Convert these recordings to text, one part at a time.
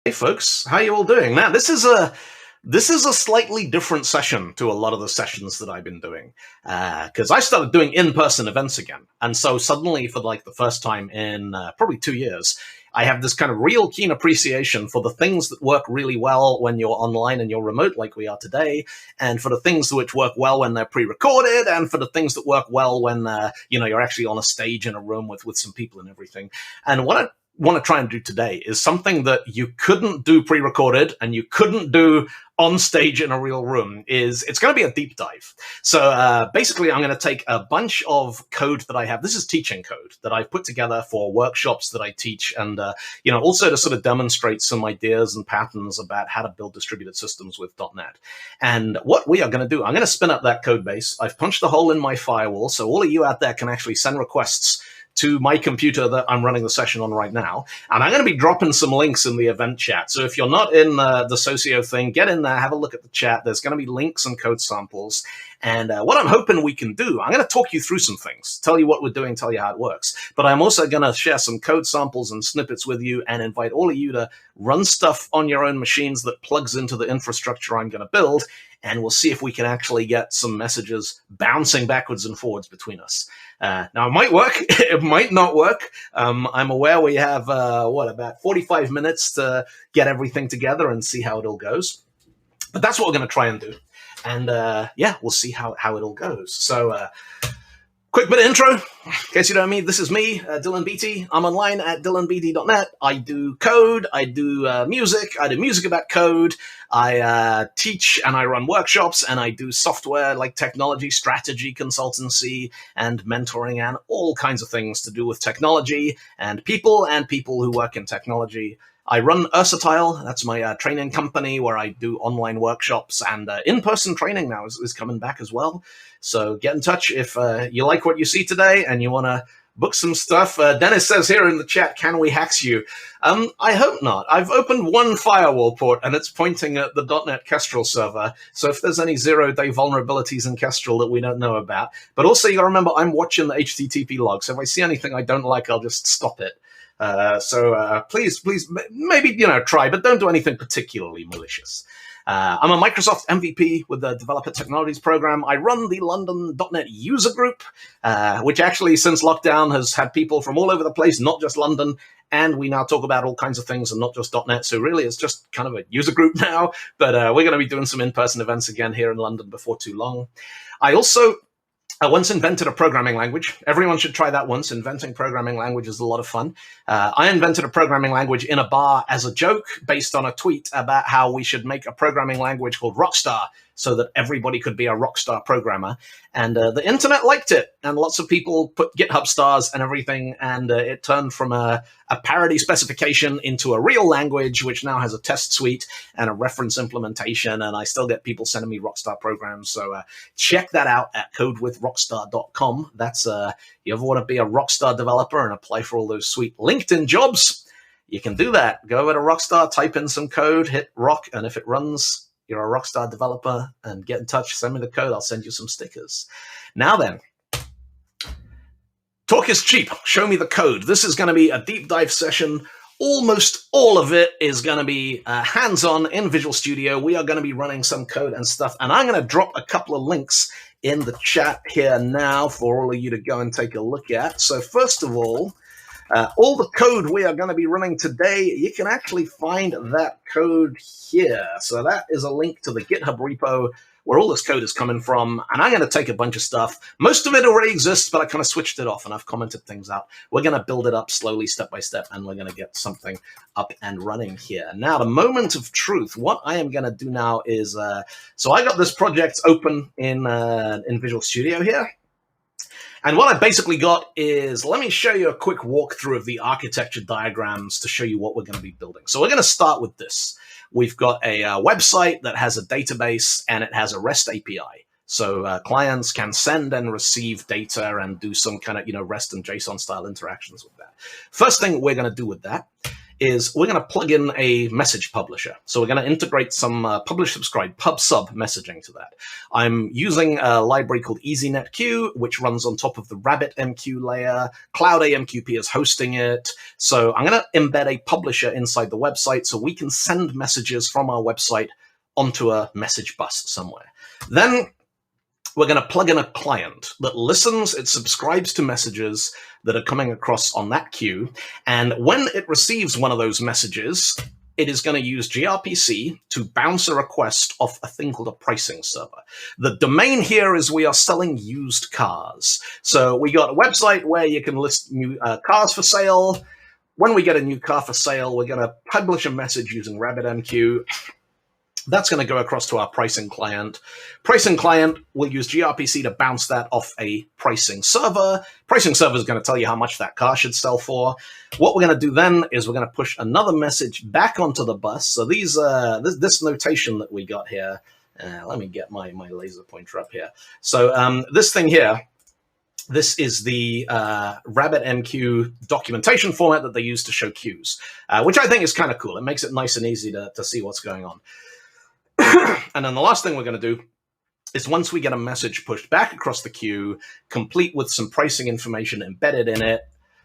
Hey folks, how you all doing? Now, this is a slightly different session to a lot of the sessions that I've been doing, because I started doing in-person events again, and so suddenly, for like the first time in probably 2 years, I have this kind of real keen appreciation for the things that work really well when you're online and you're remote, like we are today, and for the things which work well when they're pre-recorded, and for the things that work well when you're actually on a stage in a room with some people and everything. And what I want to try and do today is something that you couldn't do pre-recorded and you couldn't do on stage in a real room. It's going to be a deep dive. So basically, I'm going to take a bunch of code that I have. This is teaching code that I've put together for workshops that I teach, and also to sort of demonstrate some ideas and patterns about how to build distributed systems with .NET. And what we are going to do, I'm going to spin up that code base. I've punched a hole in my firewall, so all of you out there can actually send requests to my computer that I'm running the session on right now. And I'm going to be dropping some links in the event chat. So if you're not in the Socio thing, get in there, have a look at the chat. There's going to be links and code samples. And what I'm hoping we can do, I'm going to talk you through some things, tell you what we're doing, tell you how it works. But I'm also going to share some code samples and snippets with you and invite all of you to run stuff on your own machines that plugs into the infrastructure I'm going to build. And we'll see if we can actually get some messages bouncing backwards and forwards between us. Now, it might work. It might not work. I'm aware we have, about 45 minutes to get everything together and see how it all goes. But that's what we're going to try and do. And, we'll see how it all goes. So, quick bit of intro, in case you don't know me. This is me, Dylan Beattie. I'm online at dylanbeattie.net. I do code, I do music, I do music about code. I teach and I run workshops, and I do software like technology, strategy, consultancy, and mentoring, and all kinds of things to do with technology and people who work in technology. I run Ursatile. That's my training company where I do online workshops, and in-person training now is coming back as well. So get in touch if you like what you see today and you want to book some stuff. Dennis says here in the chat, can we hacks you? I hope not. I've opened one firewall port and it's pointing at the .NET Kestrel server. So if there's any zero-day vulnerabilities in Kestrel that we don't know about. But also you got to remember, I'm watching the HTTP logs. So if I see anything I don't like, I'll just stop it. So please, maybe, try, but don't do anything particularly malicious. I'm a Microsoft MVP with the Developer Technologies program. I run the London .NET user group, which actually since lockdown has had people from all over the place, not just London. And we now talk about all kinds of things and not just .NET. So really, it's just kind of a user group now. But we're going to be doing some in-person events again here in London before too long. I also once invented a programming language. Everyone should try that once. Inventing programming language is a lot of fun. I invented a programming language in a bar as a joke based on a tweet about how we should make a programming language called Rockstar so that everybody could be a Rockstar programmer. And the internet liked it. And lots of people put GitHub stars and everything. And it turned from a parody specification into a real language, which now has a test suite and a reference implementation. And I still get people sending me Rockstar programs. So check that out at codewithrockstar.com. That's, you ever want to be a Rockstar developer and apply for all those sweet LinkedIn jobs? You can do that. Go over to Rockstar, type in some code, hit rock, and if it runs, you're a Rockstar developer, and get in touch, send me the code, I'll send you some stickers. Now then, talk is cheap. Show me the code. This is going to be a deep dive session. Almost all of it is going to be hands-on in Visual Studio. We are going to be running some code and stuff, and I'm going to drop a couple of links in the chat here now for all of you to go and take a look at. So first of all the code we are going to be running today, you can actually find that code here. So that is a link to the GitHub repo where all this code is coming from. And I'm going to take a bunch of stuff. Most of it already exists, but I kind of switched it off and I've commented things out. We're going to build it up slowly, step by step, and we're going to get something up and running here. Now, the moment of truth, what I am going to do now is, so I got this project open in Visual Studio here. And what I basically got is, let me show you a quick walkthrough of the architecture diagrams to show you what we're going to be building. So we're going to start with this. We've got a website that has a database and it has a REST API. So clients can send and receive data and do some kind of, REST and JSON style interactions with that. First thing we're going to do with that is we're going to plug in a message publisher. So we're going to integrate some publish, subscribe, pub sub messaging to that. I'm using a library called EasyNetQ, which runs on top of the RabbitMQ layer. Cloud AMQP is hosting it. So I'm going to embed a publisher inside the website so we can send messages from our website onto a message bus somewhere. Then we're going to plug in a client that listens, it subscribes to messages that are coming across on that queue. And when it receives one of those messages, it is going to use gRPC to bounce a request off a thing called a pricing server. The domain here is we are selling used cars. So we got a website where you can list new cars for sale. When we get a new car for sale, we're going to publish a message using RabbitMQ. That's going to go across to our pricing client. Pricing client will use gRPC to bounce that off a pricing server. Pricing server is going to tell you how much that car should sell for. What we're going to do then is we're going to push another message back onto the bus. So these this notation that we got here, let me get my laser pointer up here. So this thing here, this is the RabbitMQ documentation format that they use to show queues, which I think is kind of cool. It makes it nice and easy to see what's going on. And then the last thing we're going to do is once we get a message pushed back across the queue, complete with some pricing information embedded in it,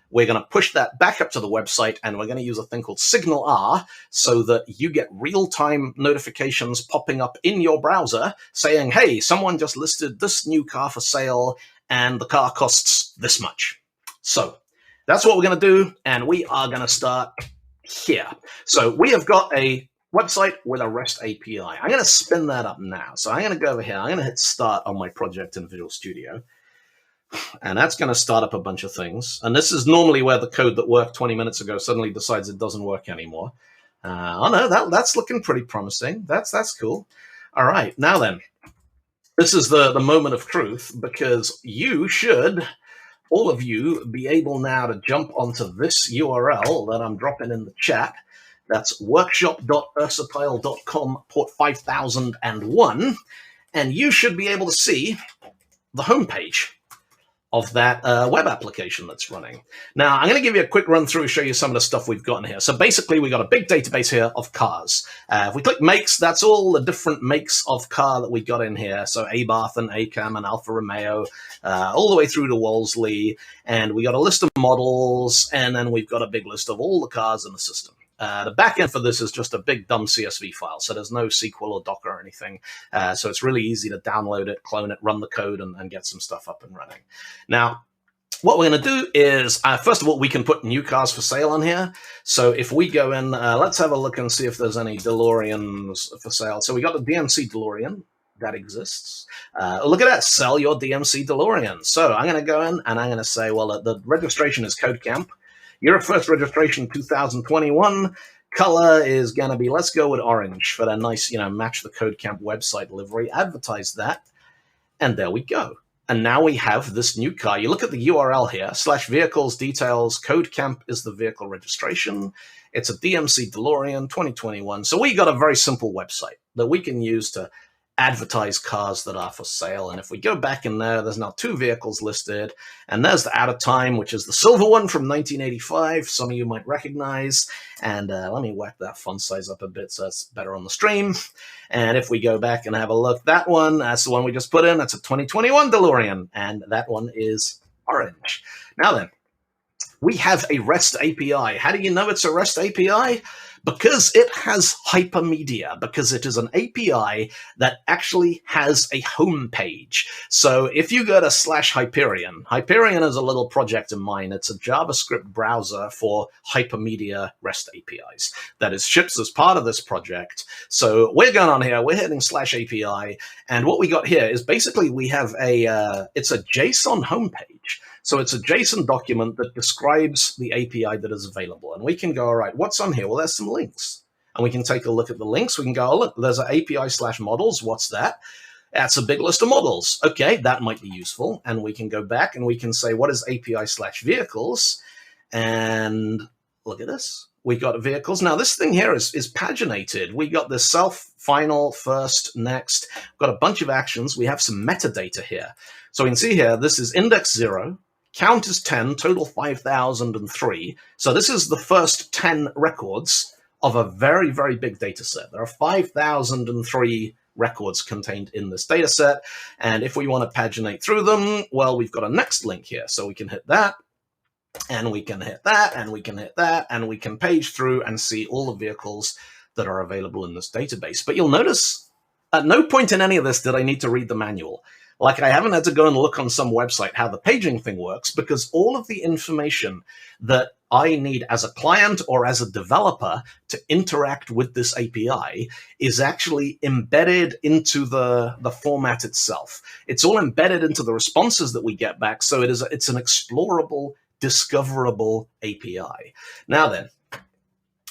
we're going to push that back up to the website, and we're going to use a thing called SignalR so that you get real-time notifications popping up in your browser saying, hey, someone just listed this new car for sale, and the car costs this much. So that's what we're going to do, and we are going to start here. So we have got a website with a REST API. I'm going to spin that up now. So I'm going to go over here. I'm going to hit start on my project in Visual Studio. And that's going to start up a bunch of things. And this is normally where the code that worked 20 minutes ago suddenly decides it doesn't work anymore. Oh no, that's looking pretty promising. That's cool. All right, now then, this is the moment of truth, because you should, all of you, be able now to jump onto this URL that I'm dropping in the chat. That's workshop.ursatile.com, port 5001, and you should be able to see the homepage of that web application that's running. Now, I'm going to give you a quick run through, show you some of the stuff we've got in here. So basically, we've got a big database here of cars. If we click makes, that's all the different makes of car that we got in here. So Abarth and Acam and Alfa Romeo, all the way through to Wolseley. And we got a list of models, and then we've got a big list of all the cars in the system. The backend for this is just a big dumb CSV file, so there's no SQL or Docker or anything. So it's really easy to download it, clone it, run the code, and get some stuff up and running. Now, what we're going to do is, first of all, we can put new cars for sale on here. So if we go in, let's have a look and see if there's any DeLoreans for sale. So we got the DMC DeLorean. That exists. Look at that, sell your DMC DeLorean. So I'm going to go in and I'm going to say, well, the registration is Codecamp. Your first registration 2021. Color is going to be, let's go with orange for that nice, match the Codecamp website livery. Advertise that. And there we go. And now we have this new car. You look at the URL here, /vehicles details, Codecamp is the vehicle registration. It's a DMC DeLorean 2021. So we got a very simple website that we can use to advertise cars that are for sale. And if we go back in there, there's now 2 vehicles listed. And there's the out of time, which is the silver one from 1985. Some of you might recognize. And let me whack that font size up a bit so it's better on the stream. And if we go back and have a look, that one, that's the one we just put in. That's a 2021 DeLorean. And that one is orange. Now then, we have a REST API. How do you know it's a REST API? Because it has hypermedia, because it is an API that actually has a home page. So if you go to /Hyperion, Hyperion is a little project of mine. It's a JavaScript browser for hypermedia REST APIs that is ships as part of this project. So we're going on here, we're hitting /API, and what we got here is basically we have it's a JSON homepage. So it's a JSON document that describes the API that is available. And we can go, all right, what's on here? Well, there's some links. And we can take a look at the links. We can go, oh, look, there's an API/models. What's that? That's a big list of models. Okay, that might be useful. And we can go back and we can say, what is API/vehicles? And look at this. We got vehicles. Now, this thing here is paginated. We got the self, final, first, next. We've got a bunch of actions. We have some metadata here. So we can see here, this is index 0. count is 10, total 5,003. So this is the first 10 records of a very, very big data set. There are 5,003 records contained in this data set. And if we want to paginate through them, well, we've got a next link here. So we can hit that, and we can hit that, and we can hit that, and we can page through and see all the vehicles that are available in this database. But you'll notice at no point in any of this did I need to read the manual. Like, I haven't had to go and look on some website how the paging thing works, because all of the information that I need as a client or as a developer to interact with this API is actually embedded into the format itself. It's all embedded into the responses that we get back, so it's an explorable, discoverable API. Now then,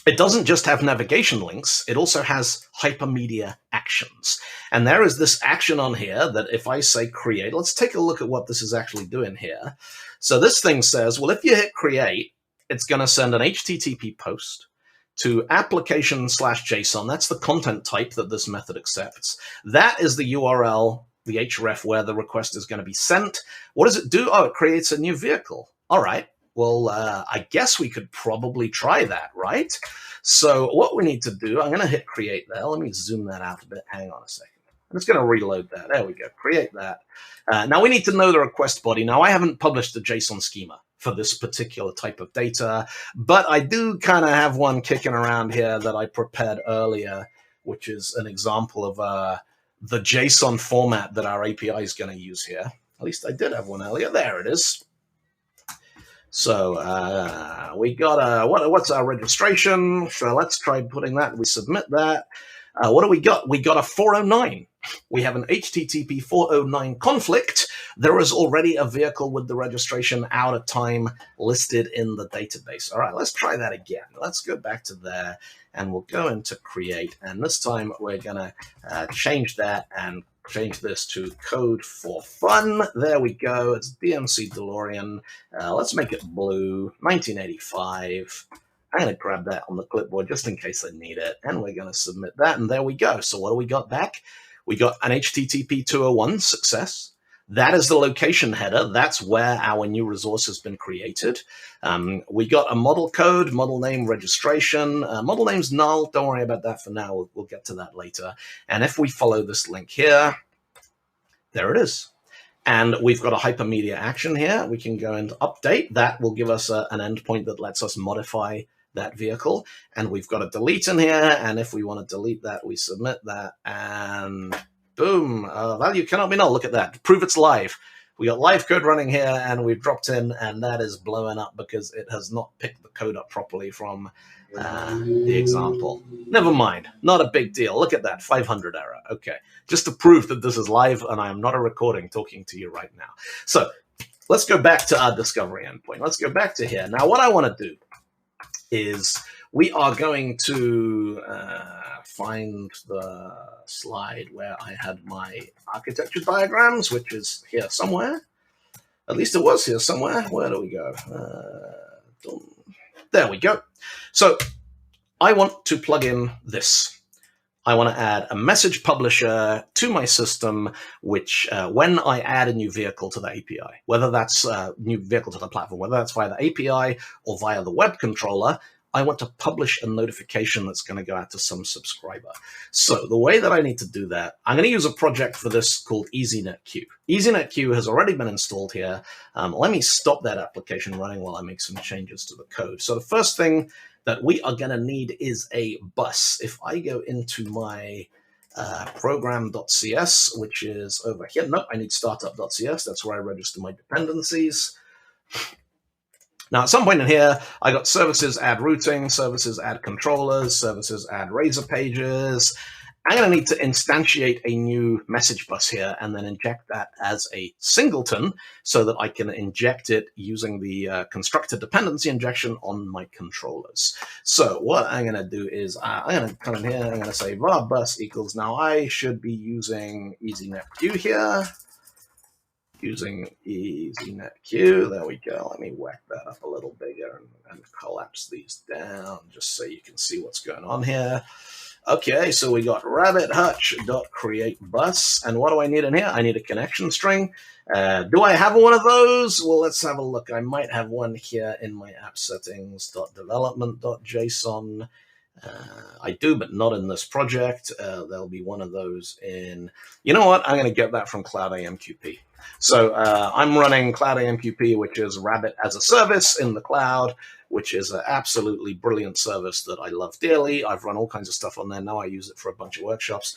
it doesn't just have navigation links, it also has hypermedia actions. And there is this action on here that if I say create, let's take a look at what this is actually doing here. So this thing says, well, if you hit create, it's going to send an HTTP post to application/JSON. That's the content type that this method accepts. That is the URL, the href, where the request is going to be sent. What does it do? Oh, it creates a new vehicle. All right. Well, I guess we could probably try that, right? So what we need to do, I'm going to hit create there. Let me zoom that out a bit. Hang on a second. I'm just going to reload that. There we go. Create that. Now we need to know the request body. Now I haven't published a JSON schema for this particular type of data, but I do kind of have one kicking around here that I prepared earlier, which is an example of the JSON format that our API is going to use here. At least I did have one earlier. There it is. So we got what's our registration? So let's try putting that. We submit that. What do we got? We got a 409. We have an HTTP 409 conflict. There is already a vehicle with the registration out of time listed in the database. All right, let's try that again. Let's go back to there, and we'll go into create. And this time we're going to change that and change this to code for fun. There we go. It's DMC DeLorean. Let's make it blue. 1985. I'm going to grab that on the clipboard just in case I need it. And we're going to submit that. And there we go. So what do we got back? We got an HTTP 201 success. That is the location header. That's where our new resource has been created. We got a model code, model name, registration. Model name's null. Don't worry about that for now. We'll get to that later. And if we follow this link here, there it is. And we've got a hypermedia action here. We can go into update. That will give us an endpoint that lets us modify that vehicle. And we've got a delete in here. And if we want to delete that, we submit that. And boom, value cannot be null. Look at that. Prove it's live. We got live code running here, and we've dropped in, and that is blowing up because it has not picked the code up properly from the example. Never mind. Not a big deal. Look at that. 500 error. Okay. Just to prove that this is live and I am not a recording talking to you right now. So let's go back to our discovery endpoint. Let's go back to here. Now, what I want to do is we are going to find the slide where I had my architecture diagrams, which is here somewhere. At least it was here somewhere. Where do we go? There we go. So I want to plug in this. I want to add a message publisher to my system, which when I add a new vehicle to the API, whether that's a new vehicle to the platform, whether that's via the API or via the web controller, I want to publish a notification that's going to go out to some subscriber. So the way that I need to do that, I'm going to use a project for this called EasyNetQ. EasyNetQ has already been installed here. Let me stop that application running while I make some changes to the code. So the first thing that we are going to need is a bus. If I go into my program.cs, which is over here. Nope, I need startup.cs. That's where I register my dependencies. Now, at some point in here, I got services add routing, services add controllers, services add razor pages. I'm going to need to instantiate a new message bus here and then inject that as a singleton so that I can inject it using the constructor dependency injection on my controllers. So what I'm going to do is I'm going to come in here, I'm going to say var bus equals, now I should be using EasyNetQ here. Using EasyNetQ. There we go. Let me whack that up a little bigger and collapse these down just so you can see what's going on here. Okay, so we got rabbithutch.createBus, and what do I need in here? I need a connection string. Do I have one of those? Well, let's have a look. I might have one here in my app settings.development.json. I do, but not in this project. There'll be one of those in, you know what? I'm going to get that from Cloud AMQP. So I'm running Cloud AMQP, which is Rabbit as a service in the cloud, which is an absolutely brilliant service that I love dearly. I've run all kinds of stuff on there. Now I use it for a bunch of workshops.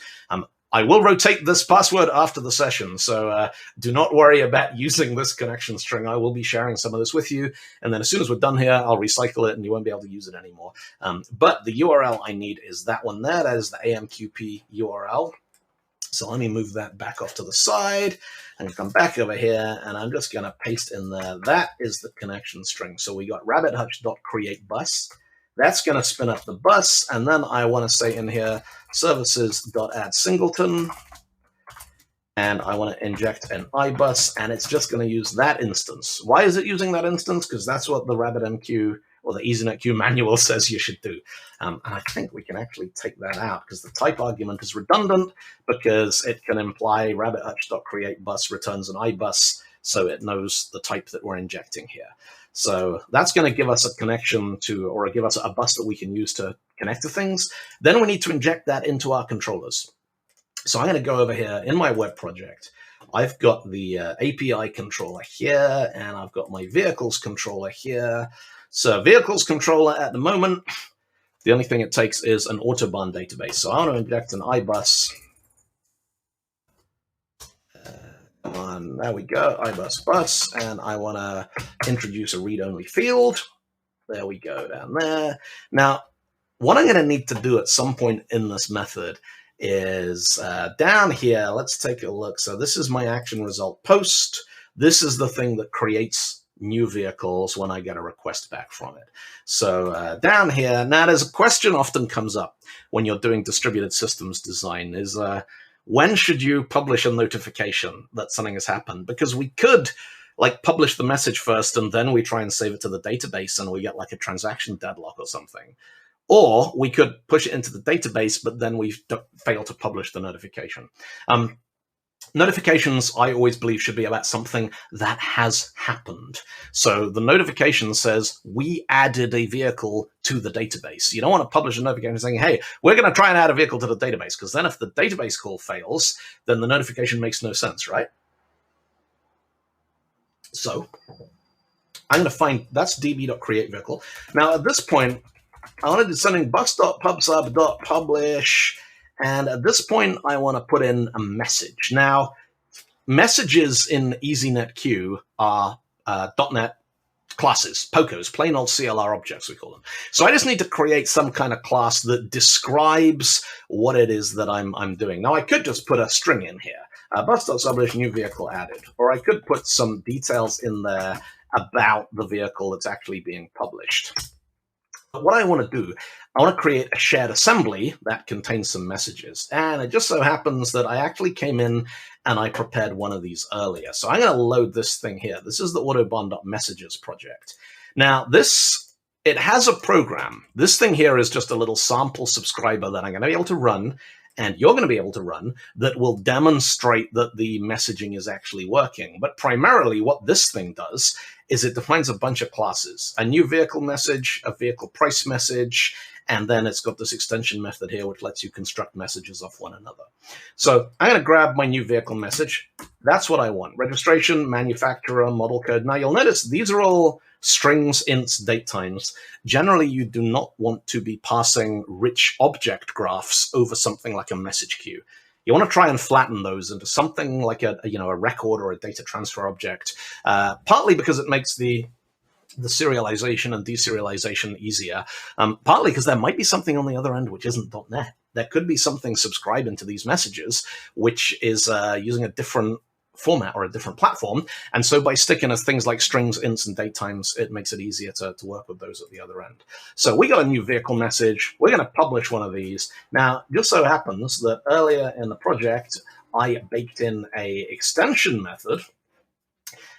I will rotate this password after the session, so do not worry about using this connection string. I will be sharing some of this with you, and then as soon as we're done here, I'll recycle it, and you won't be able to use it anymore. But the URL I need is that one there. That is the AMQP URL. So let me move that back off to the side and come back over here, and I'm just going to paste in there. That is the connection string. So we got rabbithutch.createBus. That's going to spin up the bus, and then I want to say in here services.addSingleton, and I want to inject an iBus, and it's just going to use that instance. Why is it using that instance? Because that's what the RabbitMQ or the EasyNetQ manual says you should do. And I think we can actually take that out because the type argument is redundant because it can imply rabbithutch.createBus returns an iBus, so it knows the type that we're injecting here. So that's going to give us a connection to, or give us a bus that we can use to connect to things. Then we need to inject that into our controllers. So I'm going to go over here in my web project. I've got the API controller here, and I've got my vehicles controller here. So vehicles controller at the moment, the only thing it takes is an Autobahn database. So I want to inject an iBus. Come on, there we go, iBus bus, and I want to introduce a read-only field. There we go, down there. Now, what I'm going to need to do at some point in this method is down here, let's take a look. So this is my action result post. This is the thing that creates new vehicles when I get a request back from it. So down here, now there's a question often comes up when you're doing distributed systems design is, when should you publish a notification that something has happened? Because we could like publish the message first and then we try and save it to the database and we get like a transaction deadlock or something. Or we could push it into the database, but then we fail to publish the notification. Notifications, I always believe, should be about something that has happened. So the notification says, we added a vehicle to the database. You don't want to publish a notification saying, hey, we're going to try and add a vehicle to the database, because then if the database call fails, then the notification makes no sense, right? So I'm going to find, that's db.createVehicle. Now at this point, I want to do something bus.pubsub.publish. And at this point, I want to put in a message. Now, messages in EasyNetQ are .NET classes, POCOs, plain old CLR objects, we call them. So I just need to create some kind of class that describes what it is that I'm doing. Now, I could just put a string in here, bus.publish new vehicle added, or I could put some details in there about the vehicle that's actually being published. But what I want to do, I want to create a shared assembly that contains some messages. And it just so happens that I actually came in and I prepared one of these earlier. So I'm going to load this thing here. This is the Autobahn.messages project. Now it has a program. This thing here is just a little sample subscriber that I'm going to be able to run, and you're going to be able to run, that will demonstrate that the messaging is actually working. But primarily what this thing does is it defines a bunch of classes, a new vehicle message, a vehicle price message, and then it's got this extension method here which lets you construct messages off one another. So I'm going to grab my new vehicle message. That's what I want. Registration, manufacturer, model code. Now you'll notice these are all strings, ints, date times. Generally, you do not want to be passing rich object graphs over something like a message queue. You want to try and flatten those into something like a record or a data transfer object, partly because it makes the serialization and deserialization easier, partly because there might be something on the other end which isn't .NET. There could be something subscribing to these messages which is using a different format or a different platform, and so by sticking as things like strings, ints, and date times, it makes it easier to work with those at the other end. So we got a new vehicle message. We're going to publish one of these. Now, just so happens that earlier in the project, I baked in a extension method.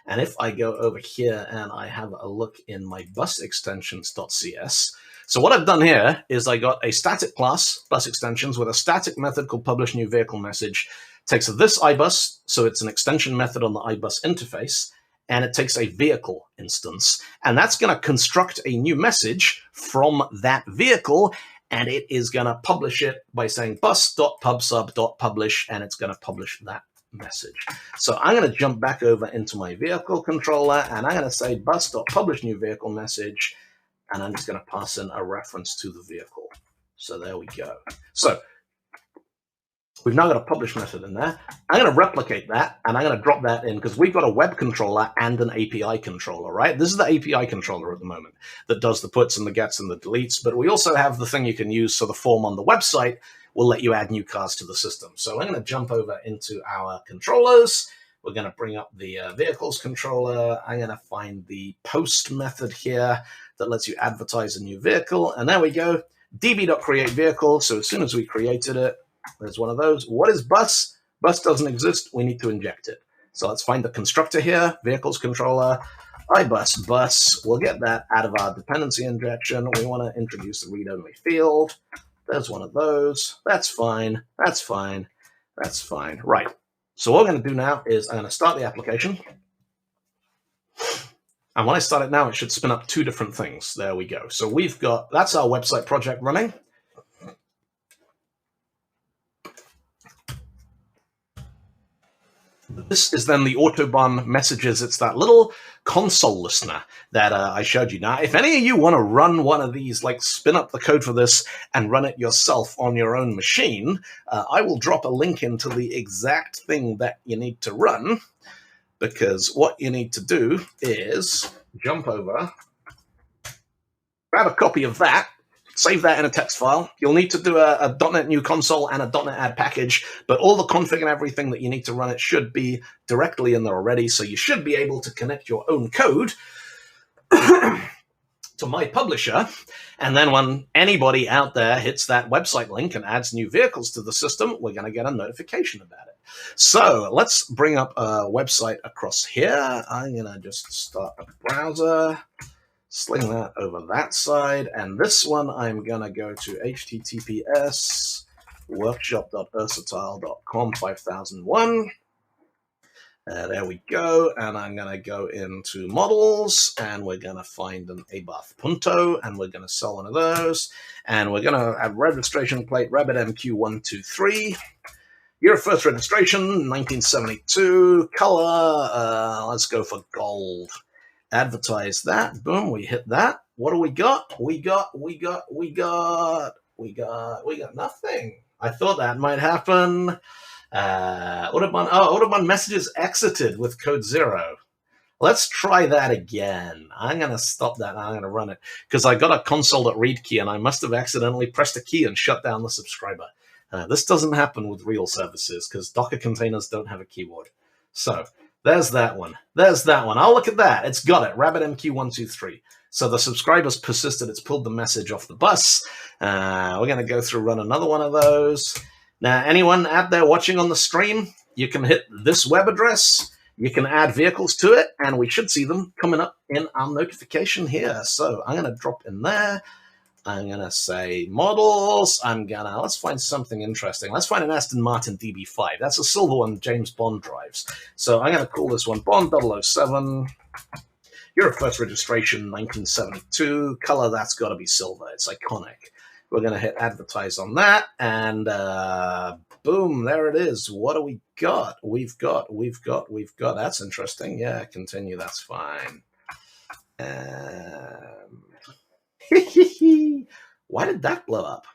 And if I go over here and I have a look in my bus extensions.cs, So what I've done here is I got a static class, bus extensions, with a static method called publish new vehicle message. It takes this iBus, so it's an extension method on the iBus interface, and it takes a vehicle instance. And that's going to construct a new message from that vehicle, and it is going to publish it by saying bus.pubsub.publish, and it's going to publish that message. So I'm going to jump back over into my vehicle controller, and I'm going to say bus.publish new vehicle message, and I'm just going to pass in a reference to the vehicle. So there we go. So we've now got a publish method in there. I'm going to replicate that, and I'm going to drop that in because we've got a web controller and an API controller, right? This is the API controller at the moment that does the puts and the gets and the deletes, but we also have the thing you can use, so the form on the website will let you add new cars to the system. So I'm going to jump over into our controllers. We're going to bring up the vehicles controller. I'm going to find the post method here that lets you advertise a new vehicle. And there we go, db.createVehicle. So as soon as we created it, there's one of those. What is bus? Bus doesn't exist. We need to inject it. So let's find the constructor here, vehicles controller, iBus bus. We'll get that out of our dependency injection. We want to introduce the read-only field. There's one of those. That's fine. That's fine. That's fine. Right. So what we're going to do now is I'm going to start the application. And when I start it now, it should spin up two different things. There we go. So we've got, that's our website project running. This is then the Autobahn messages. It's that little console listener that I showed you. Now, if any of you want to run one of these, like spin up the code for this and run it yourself on your own machine, I will drop a link into the exact thing that you need to run, because what you need to do is jump over, grab a copy of that, save that in a text file. You'll need to do a .NET new console and a .NET add package, but all the config and everything that you need to run it should be directly in there already, so you should be able to connect your own code to my publisher, and then when anybody out there hits that website link and adds new vehicles to the system, we're going to get a notification about it. So let's bring up a website across here. I'm going to just start a browser, sling that over that side, and this one I'm going to go to https workshop.ursatile.com 5001. There we go, and I'm going to go into models, and we're going to find an Abarth Punto, and we're going to sell one of those, and we're going to have registration plate Rabbit MQ123. Year of first registration, 1972. Color, let's go for gold. Advertise that. Boom, we hit that. What do we got? We got nothing. I thought that might happen. Autobahn messages exited with code 0. Let's try that again. I'm going to stop that. I'm going to run it because I got a console.read key and I must have accidentally pressed a key and shut down the subscriber. This doesn't happen with real services because Docker containers don't have a keyboard. So there's that one. There's that one. Oh, look at that. It's got it. Rabbit MQ123. So the subscriber's persisted. It's pulled the message off the bus. We're going to go through, run another one of those. Now, anyone out there watching on the stream, you can hit this web address. You can add vehicles to it, and we should see them coming up in our notification here. So I'm going to drop in there. I'm going to say models. Let's find something interesting. Let's find an Aston Martin DB5. That's a silver one James Bond drives. So I'm going to call this one Bond 007. Year of first registration, 1972. Color, that's got to be silver. It's iconic. We're going to hit advertise on that, and boom, there it is. What do we got? We've got. That's interesting. Yeah, continue. That's fine. Why did that blow up?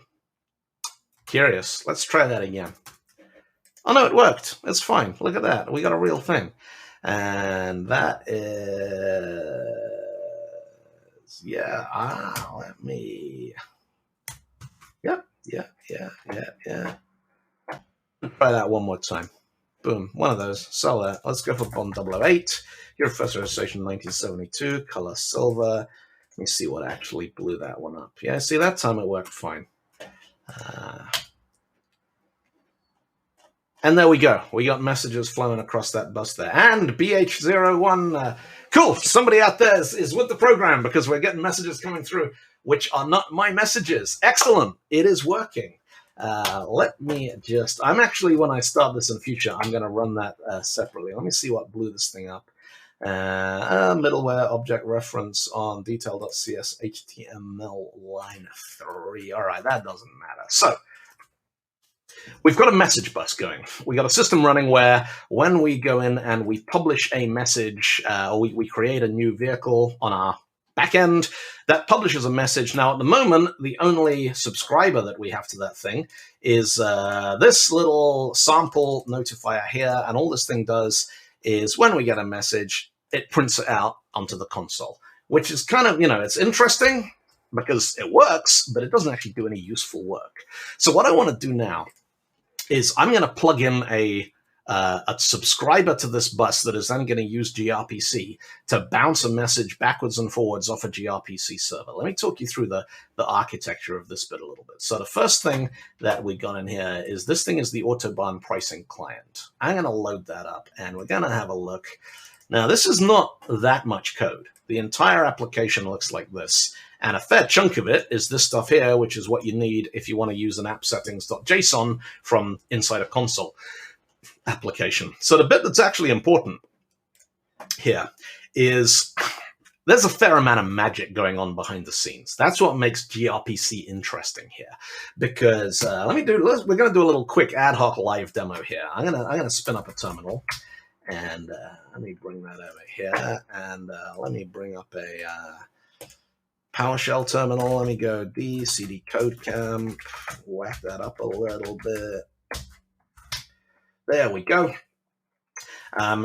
Curious. Let's try that again. Oh, no, it worked. It's fine. Look at that. We got a real thing. And that is, yeah, let me... Yep. Try that one more time. Boom, one of those. Sell that. Let's go for Bond 008. Your first registration, 1972. Color silver. Let me see what actually blew that one up. Yeah, see, that time it worked fine. And there we go. We got messages flowing across that bus there. And BH01, cool. Somebody out there is with the program because we're getting messages coming through. which are not my messages. Excellent. It is working. Let me just, I'm actually, when I start this in future, I'm going to run that separately. Let me see what blew this thing up. Middleware object reference on detail.cs HTML line 3. All right, that doesn't matter. So we've got a message bus going. We got a system running where when we go in and we publish a message, or we create a new vehicle on our backend that publishes a message. Now, at the moment, the only subscriber that we have to that thing is this little sample notifier here. And all this thing does is when we get a message, it prints it out onto the console, which is kind of, it's interesting because it works, but it doesn't actually do any useful work. So what I want to do now is I'm going to plug in a subscriber to this bus that is then going to use gRPC to bounce a message backwards and forwards off a gRPC server. Let me talk you through the architecture of this bit a little bit. So the first thing that we got in here is this thing is the Autobahn pricing client. I'm going to load that up, and we're going to have a look. Now, this is not that much code. The entire application looks like this. And a fair chunk of it is this stuff here, which is what you need if you want to use an app settings.json from inside a console application. So the bit that's actually important here is there's a fair amount of magic going on behind the scenes. That's what makes gRPC interesting here, because we're going to do a little quick ad hoc live demo here. I'm going to spin up a terminal, and let me bring that over here, and let me bring up a PowerShell terminal. Let me go cd Codecamp, whack that up a little bit. There we go.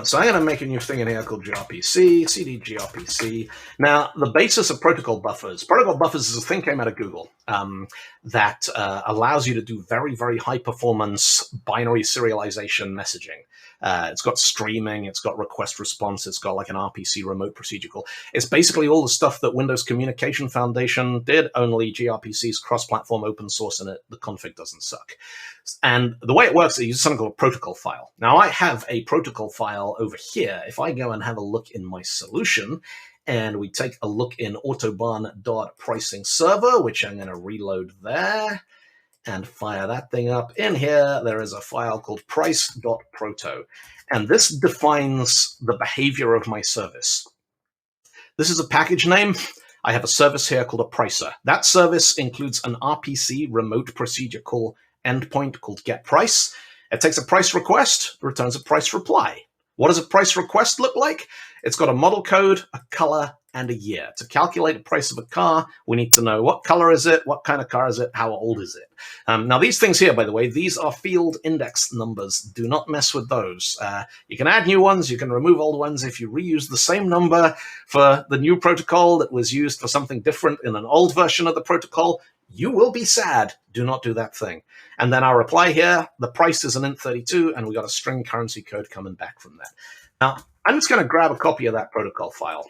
So I'm going to make a new thing in here called gRPC, cd gRPC. Now, the basis of protocol buffers. Protocol buffers is a thing came out of Google that allows you to do very, very high performance binary serialization messaging. It's got streaming, it's got request response, it's got like an RPC remote procedure call. It's basically all the stuff that Windows Communication Foundation did, only gRPC's cross-platform open source and the config doesn't suck. And the way it works is you use something called a protocol file. Now, I have a protocol file over here. If I go and have a look in my solution, and we take a look in autobahn.pricing server, which I'm going to reload there, and fire that thing up. In here, there is a file called price.proto, and this defines the behavior of my service. This is a package name. I have a service here called a pricer. That service includes an RPC remote procedure call endpoint called getPrice. It takes a price request, returns a price reply. What does a price request look like? It's got a model code, a color, and a year. To calculate the price of a car, we need to know what color is it, what kind of car is it, how old is it. Now, these things here, by the way, these are field index numbers. Do not mess with those. You can add new ones, you can remove old ones. If you reuse the same number for the new protocol that was used for something different in an old version of the protocol, you will be sad. Do not do that thing. And then our reply here, the price is an int32, and we got a string currency code coming back from that. Now, I'm just going to grab a copy of that protocol file.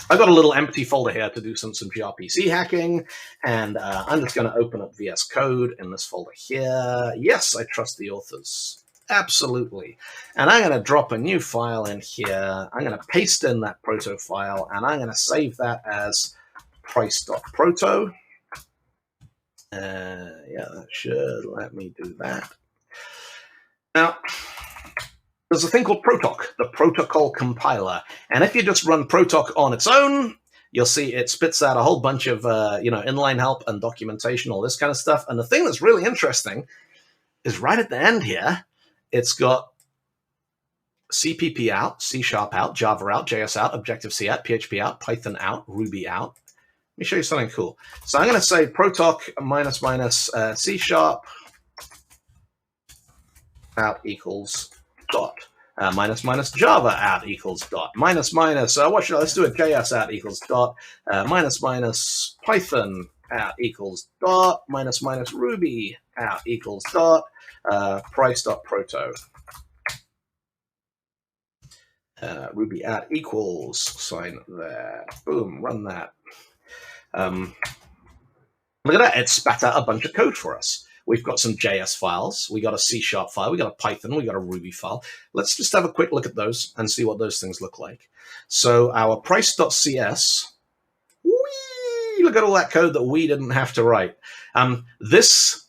I've got a little empty folder here to do some gRPC hacking, and I'm just going to open up VS Code in this folder here. Yes, I trust the authors. Absolutely. And I'm going to drop a new file in here. I'm going to paste in that proto file, and I'm going to save that as price.proto. Yeah, that should let me do that. Now, there's a thing called Protoc, the protocol compiler. And if you just run Protoc on its own, you'll see it spits out a whole bunch of inline help and documentation, all this kind of stuff. And the thing that's really interesting is right at the end here, it's got CPP out, C# out, Java out, JS out, Objective-C out, PHP out, Python out, Ruby out. Let me show you something cool. So I'm going to say protoc --C# out equals dot. --, Java out equals dot. --, what should I, let's do a JS out equals dot. --, Python out equals dot. --, Ruby out equals dot. Price.proto. Ruby out equals sign there. Boom, run that. Look at that, it spat out a bunch of code for us. We've got some JS files, we got a C# file, we got a Python, we got a Ruby file. Let's just have a quick look at those and see what those things look like. So our price.cs, look look at all that code that we didn't have to write. This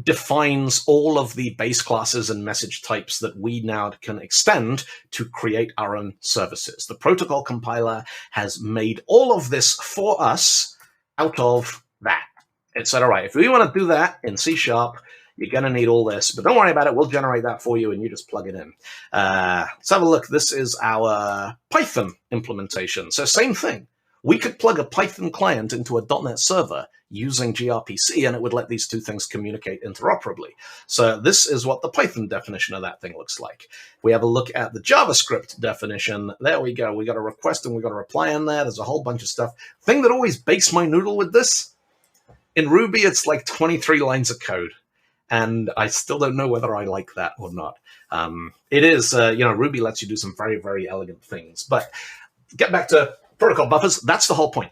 defines all of the base classes and message types that we now can extend to create our own services. The protocol compiler has made all of this for us out of that. It said, all right, if we want to do that in C#, you're going to need all this, but don't worry about it. We'll generate that for you, and you just plug it in. Let's have a look. This is our Python implementation. So same thing. We could plug a Python client into a .NET server using gRPC, and it would let these two things communicate interoperably. So this is what the Python definition of that thing looks like. We have a look at the JavaScript definition. There we go. We got a request and we got a reply in there. There's a whole bunch of stuff. Thing that always bakes my noodle with this, in Ruby, it's like 23 lines of code. And I still don't know whether I like that or not. It is, Ruby lets you do some very, very elegant things. But get back to protocol buffers. That's the whole point,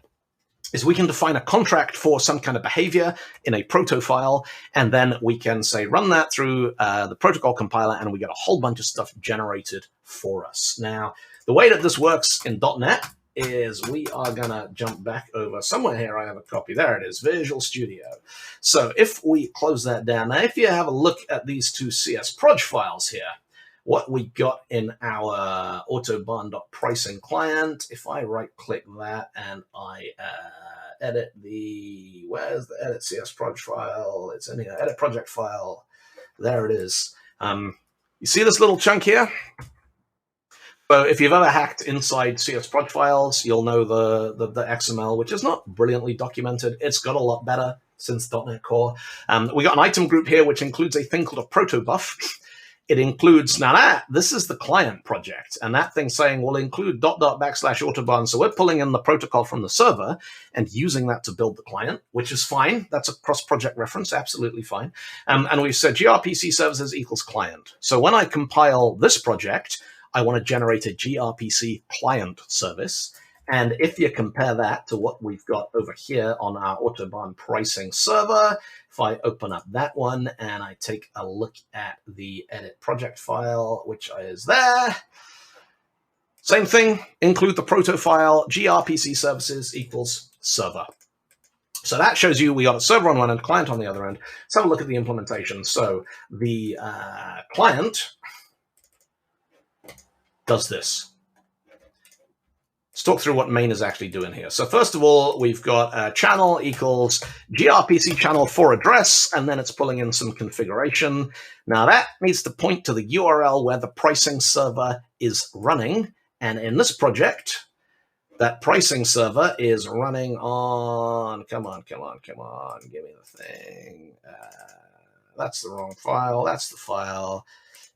is we can define a contract for some kind of behavior in a proto file, and then we can say, run that through the protocol compiler, and we get a whole bunch of stuff generated for us. Now, the way that this works in .NET is we are going to jump back over somewhere here. I have a copy. There it is, Visual Studio. So if we close that down, now if you have a look at these two CS_proj files here, what we got in our autobahn.pricing client, if I right-click that and I edit the, where's the edit CS_proj file? It's in here, edit project file. There it is. You see this little chunk here? So if you've ever hacked inside CS_proj files, you'll know the XML, which is not brilliantly documented. It's got a lot better since .NET Core. We got an item group here, which includes a thing called a protobuf. It includes, now this is the client project, and that thing saying will include ... /autobahn. So we're pulling in the protocol from the server and using that to build the client, which is fine. That's a cross-project reference, absolutely fine. And we've said gRPC services equals client. So when I compile this project, I want to generate a gRPC client service. And if you compare that to what we've got over here on our Autobahn pricing server, if I open up that one and I take a look at the edit project file, which is there, same thing, include the proto file, gRPC services equals server. So that shows you we got a server on one end, client on the other end. Let's have a look at the implementation. So the client does this. Let's talk through what main is actually doing here. So first of all, we've got channel equals gRPC channel for address, and then it's pulling in some configuration. Now that needs to point to the URL where the pricing server is running. And in this project, that pricing server is running on, come on, give me the thing. That's the wrong file, that's the file.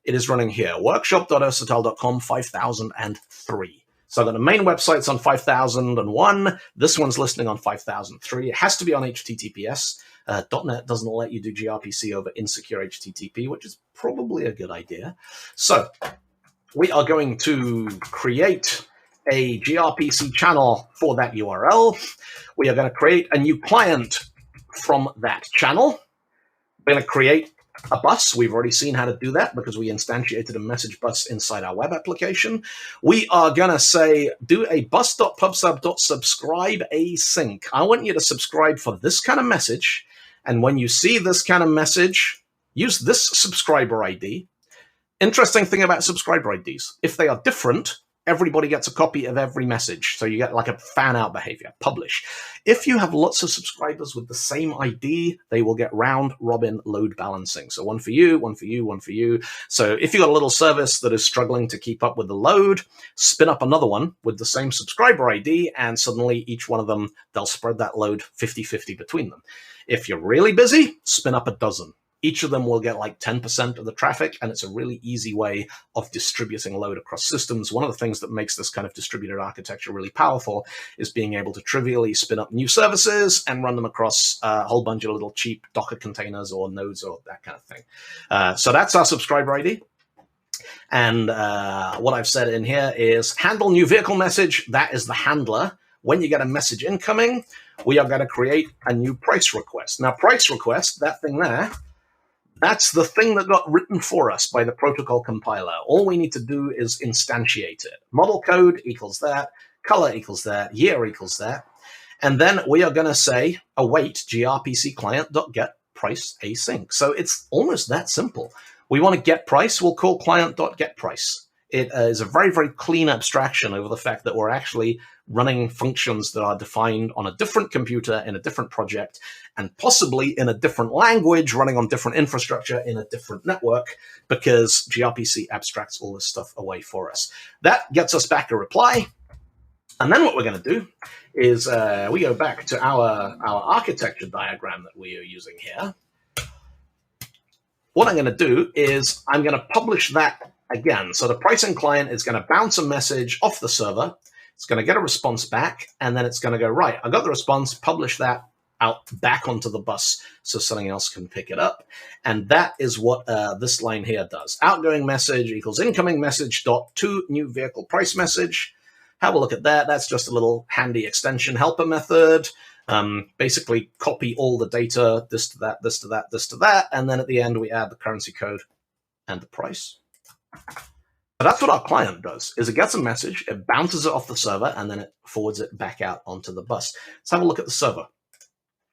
It is running here, workshop.ursatile.com 5003. So the main website's on 5001. This one's listing on 5003. It has to be on HTTPS. .NET doesn't let you do gRPC over insecure HTTP, which is probably a good idea. So we are going to create a gRPC channel for that URL. We are going to create a new client from that channel. We're going to create a bus. We've already seen how to do that because we instantiated a message bus inside our web application. We are going to say, do a bus.pubsub.subscribe async. I want you to subscribe for this kind of message. And when you see this kind of message, use this subscriber ID. Interesting thing about subscriber IDs, if they are different, everybody gets a copy of every message. So you get like a fan out behavior, publish. If you have lots of subscribers with the same ID, they will get round robin load balancing. So one for you, one for you, one for you. So if you've got a little service that is struggling to keep up with the load, spin up another one with the same subscriber ID, and suddenly each one of them, they'll spread that load 50-50 between them. If you're really busy, spin up a dozen. Each of them will get like 10% of the traffic, and it's a really easy way of distributing load across systems. One of the things that makes this kind of distributed architecture really powerful is being able to trivially spin up new services and run them across a whole bunch of little cheap Docker containers or nodes or that kind of thing. So that's our subscriber ID. And what I've said in here is handle new vehicle message. That is the handler. When you get a message incoming, we are going to create a new price request. Now, price request, that thing there, that's the thing that got written for us by the protocol compiler. All we need to do is instantiate it. Model code equals that, color equals that, year equals that. And then we are going to say await gRPC client.get price async. So it's almost that simple. We want to get price, we'll call client.get price. It is a very, very clean abstraction over the fact that we're actually running functions that are defined on a different computer in a different project and possibly in a different language running on different infrastructure in a different network, because gRPC abstracts all this stuff away for us. That gets us back a reply. And then what we're going to do is we go back to our architecture diagram that we are using here. What I'm going to do is I'm going to publish that again. So the pricing client is going to bounce a message off the server. It's going to get a response back, and then it's going to go, right, I got the response, publish that out back onto the bus so something else can pick it up. And that is what this line here does. Outgoing message equals incoming message dot to new vehicle price message. Have a look at that. That's just a little handy extension helper method. Basically copy all the data, this to that, this to that, this to that, and then at the end we add the currency code and the price. So that's what our client does, is it gets a message, it bounces it off the server, and then it forwards it back out onto the bus. Let's have a look at the server.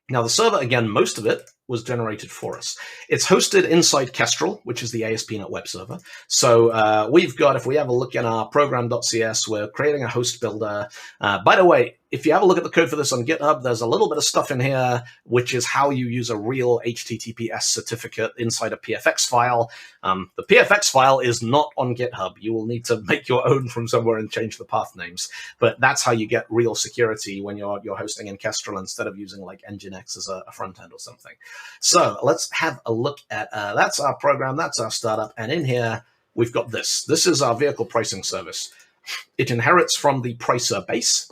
Now the server, again, most of it was generated for us. It's hosted inside Kestrel, which is the ASP.NET web server. So we've got, if we have a look in our program.cs, we're creating a host builder. By the way, if you have a look at the code for this on GitHub, there's a little bit of stuff in here, which is how you use a real HTTPS certificate inside a PFX file. The PFX file is not on GitHub. You will need to make your own from somewhere and change the path names. But that's how you get real security when you're hosting in Kestrel instead of using like Nginx as a front end or something. So let's have a look at, that's our program, that's our startup. And in here, we've got this. This is our vehicle pricing service. It inherits from the pricer base.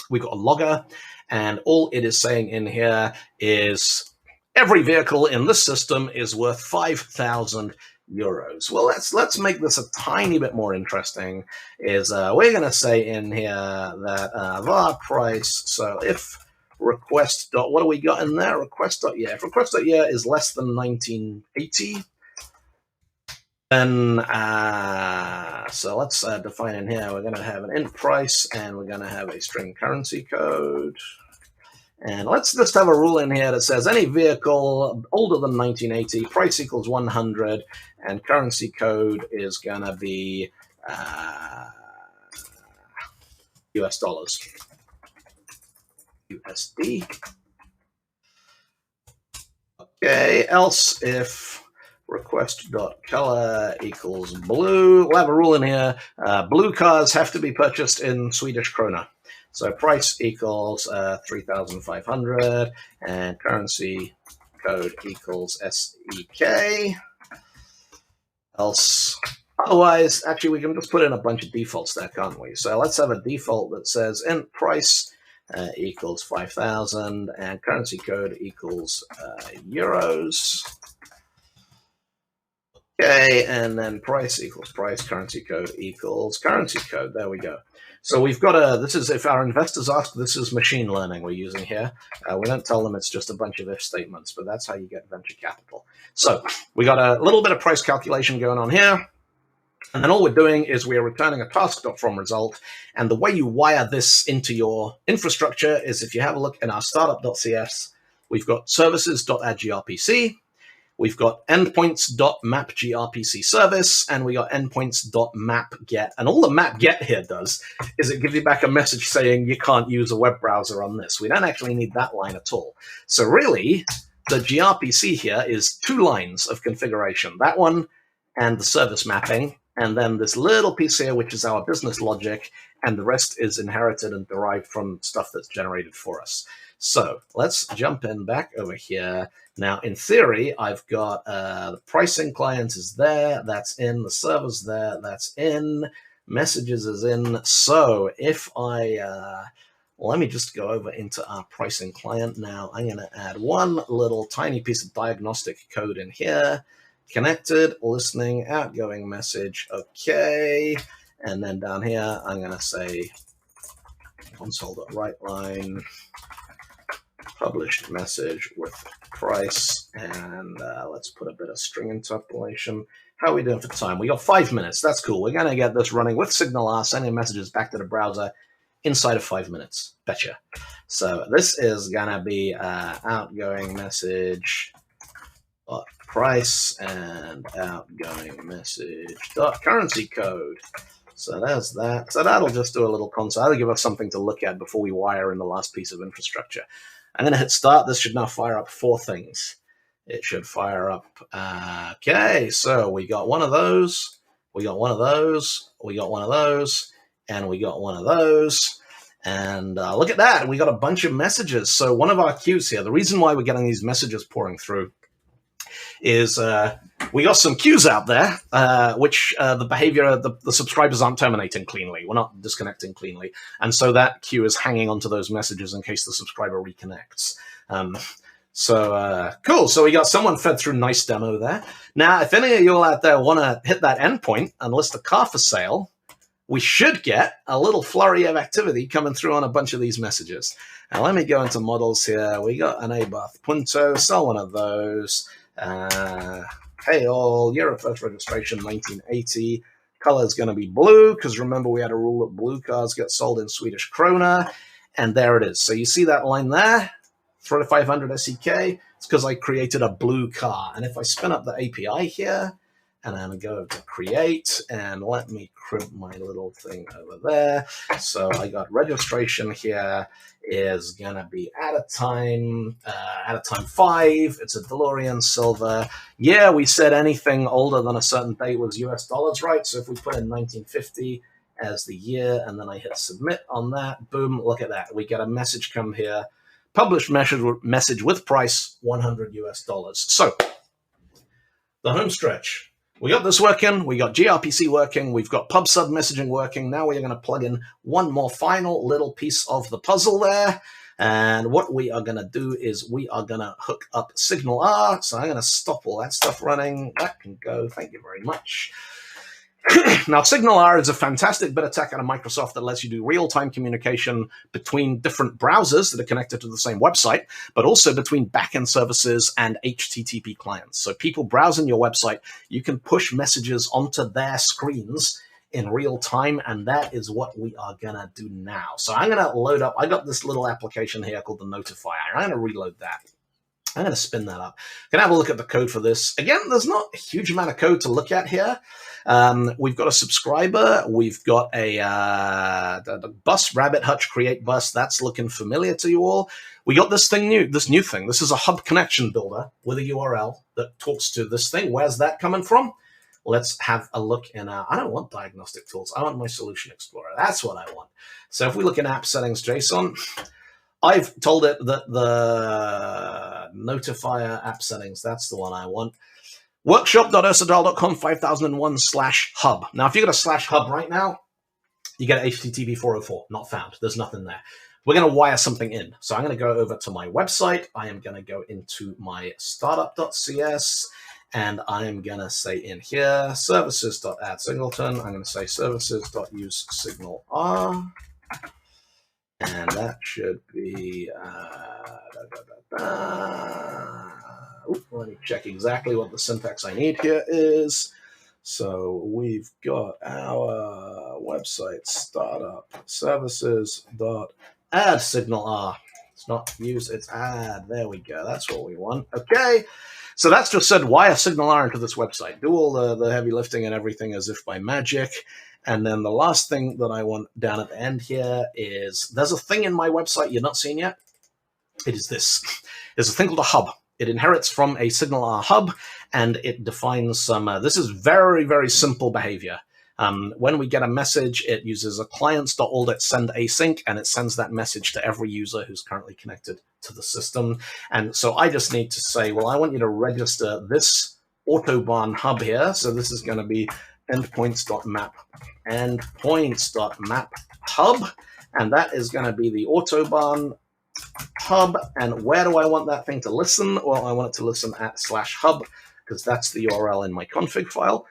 We've got a logger, and all it is saying in here is every vehicle in this system is worth 5,000 euros. Well, let's make this a tiny bit more interesting. Is we're going to say in here that var price, so if request dot, what do we got in there? Request dot year. If request dot year is less than 1980, then so let's define in here. We're going to have an int price, and we're going to have a string currency code. And let's just have a rule in here that says any vehicle older than 1980, price equals 100, and currency code is going to be US dollars. USD. Okay, else if request.color equals blue, we'll have a rule in here. Blue cars have to be purchased in Swedish krona. So price equals 3,500 and currency code equals SEK. Else, otherwise, actually, we can just put in a bunch of defaults there, can't we? So let's have a default that says int price equals 5,000 and currency code equals euros. Okay, and then price equals price, currency code equals currency code. There we go. So we've got this is, if our investors ask, this is machine learning we're using here. We don't tell them it's just a bunch of if statements, but that's how you get venture capital. So we got a little bit of price calculation going on here. And then all we're doing is we are returning a task.from result. And the way you wire this into your infrastructure is, if you have a look in our startup.cs, we've got services.addGRPC. We've got endpoints.mapgRPC service, and we got endpoints.mapget. And all the mapget here does is it gives you back a message saying you can't use a web browser on this. We don't actually need that line at all. So really, the gRPC here is 2 lines of configuration. That one and the service mapping, and then this little piece here, which is our business logic, and the rest is inherited and derived from stuff that's generated for us. So let's jump in back over here. Now, in theory, I've got the pricing client is there, that's in, the server's there, that's in, messages is in. So if I, let me just go over into our pricing client now. I'm going to add one little tiny piece of diagnostic code in here. Connected, listening, outgoing message, okay. And then down here, I'm going to say console.writeLine, published message with price, and let's put a bit of string interpolation. How are we doing for time? We got 5 minutes. That's cool. We're going to get this running with SignalR, sending messages back to the browser inside of 5 minutes. Betcha. So this is gonna be outgoing message price and outgoing message currency code. So there's that. So that'll just do a little console. That'll give us something to look at before we wire in the last piece of infrastructure. I'm going to hit start. This should now fire up 4 things. It should fire up. Okay, so we got one of those. We got one of those. We got one of those. And we got one of those. And look at that. We got a bunch of messages. So one of our queues here, the reason why we're getting these messages pouring through is we got some queues out there, which the behavior, the subscribers aren't terminating cleanly. We're not disconnecting cleanly. And so that queue is hanging onto those messages in case the subscriber reconnects. Cool. So we got someone fed through. Nice demo there. Now, if any of you all out there want to hit that endpoint and list a car for sale, we should get a little flurry of activity coming through on a bunch of these messages. Now, let me go into models here. We got an Abath Punto, sell one of those. Hey all, year of first registration 1980. Color is going to be blue because remember we had a rule that blue cars get sold in Swedish krona, and there it is. So you see that line there, 3500 SEK. It's because I created a blue car. And if I spin up the API here and I'm going to go to create and let me crib my little thing over there. So I got registration here is going to be at a time 5. It's a DeLorean silver. Yeah, we said anything older than a certain date was US dollars, right? So if we put in 1950 as the year and then I hit submit on that, boom, look at that. We get a message come here, published message with price 100 US dollars. So the home stretch. We got this working, we got gRPC working, we've got pub sub messaging working. Now we're going to plug in one more final little piece of the puzzle there. And what we are going to do is we are going to hook up SignalR. So I'm going to stop all that stuff running. That can go. Thank you very much. Now, SignalR is a fantastic bit of tech out of Microsoft that lets you do real-time communication between different browsers that are connected to the same website, but also between backend services and HTTP clients. So people browsing your website, you can push messages onto their screens in real time, and that is what we are going to do now. So I'm going to load up. I got this little application here called the Notifier. I'm going to reload that. I'm going to spin that up. Can have a look at the code for this. Again, there's not a huge amount of code to look at here. We've got a subscriber. We've got the bus, rabbit hutch, create bus. That's looking familiar to you all. We got this new thing. This is a hub connection builder with a URL that talks to this thing. Where's that coming from? Let's have a look in I don't want diagnostic tools. I want my solution explorer. That's what I want. So if we look in app settings JSON, I've told it that the notifier app settings, that's the one I want. Workshop.ursatile.com 5001/hub. Now, if you go to /hub right now, you get HTTP 404, not found. There's nothing there. We're going to wire something in. So I'm going to go over to my website. I am going to go into my startup.cs, and I am going to say in here, services.add-singleton. I'm going to say services.use SignalR. And that should be, let me check exactly what the syntax I need here is. So we've got our website startup services.add SignalR. It's not use, it's add. There we go. That's what we want. Okay. So that's just said wire SignalR into this website. Do all the heavy lifting and everything as if by magic. And then the last thing that I want down at the end here is there's a thing in my website you're not seeing yet. It is this. There's a thing called a hub. It inherits from a SignalR hub, and it defines some, this is very, very simple behavior. When we get a message, it uses a clients.all.send async, and it sends that message to every user who's currently connected to the system. And so I just need to say, well, I want you to register this Autobahn hub here. So this is going to be endpoints.map hub, and that is going to be the Autobahn hub. And where do I want that thing to listen? Well, I want it to listen at /hub because that's the URL in my config file.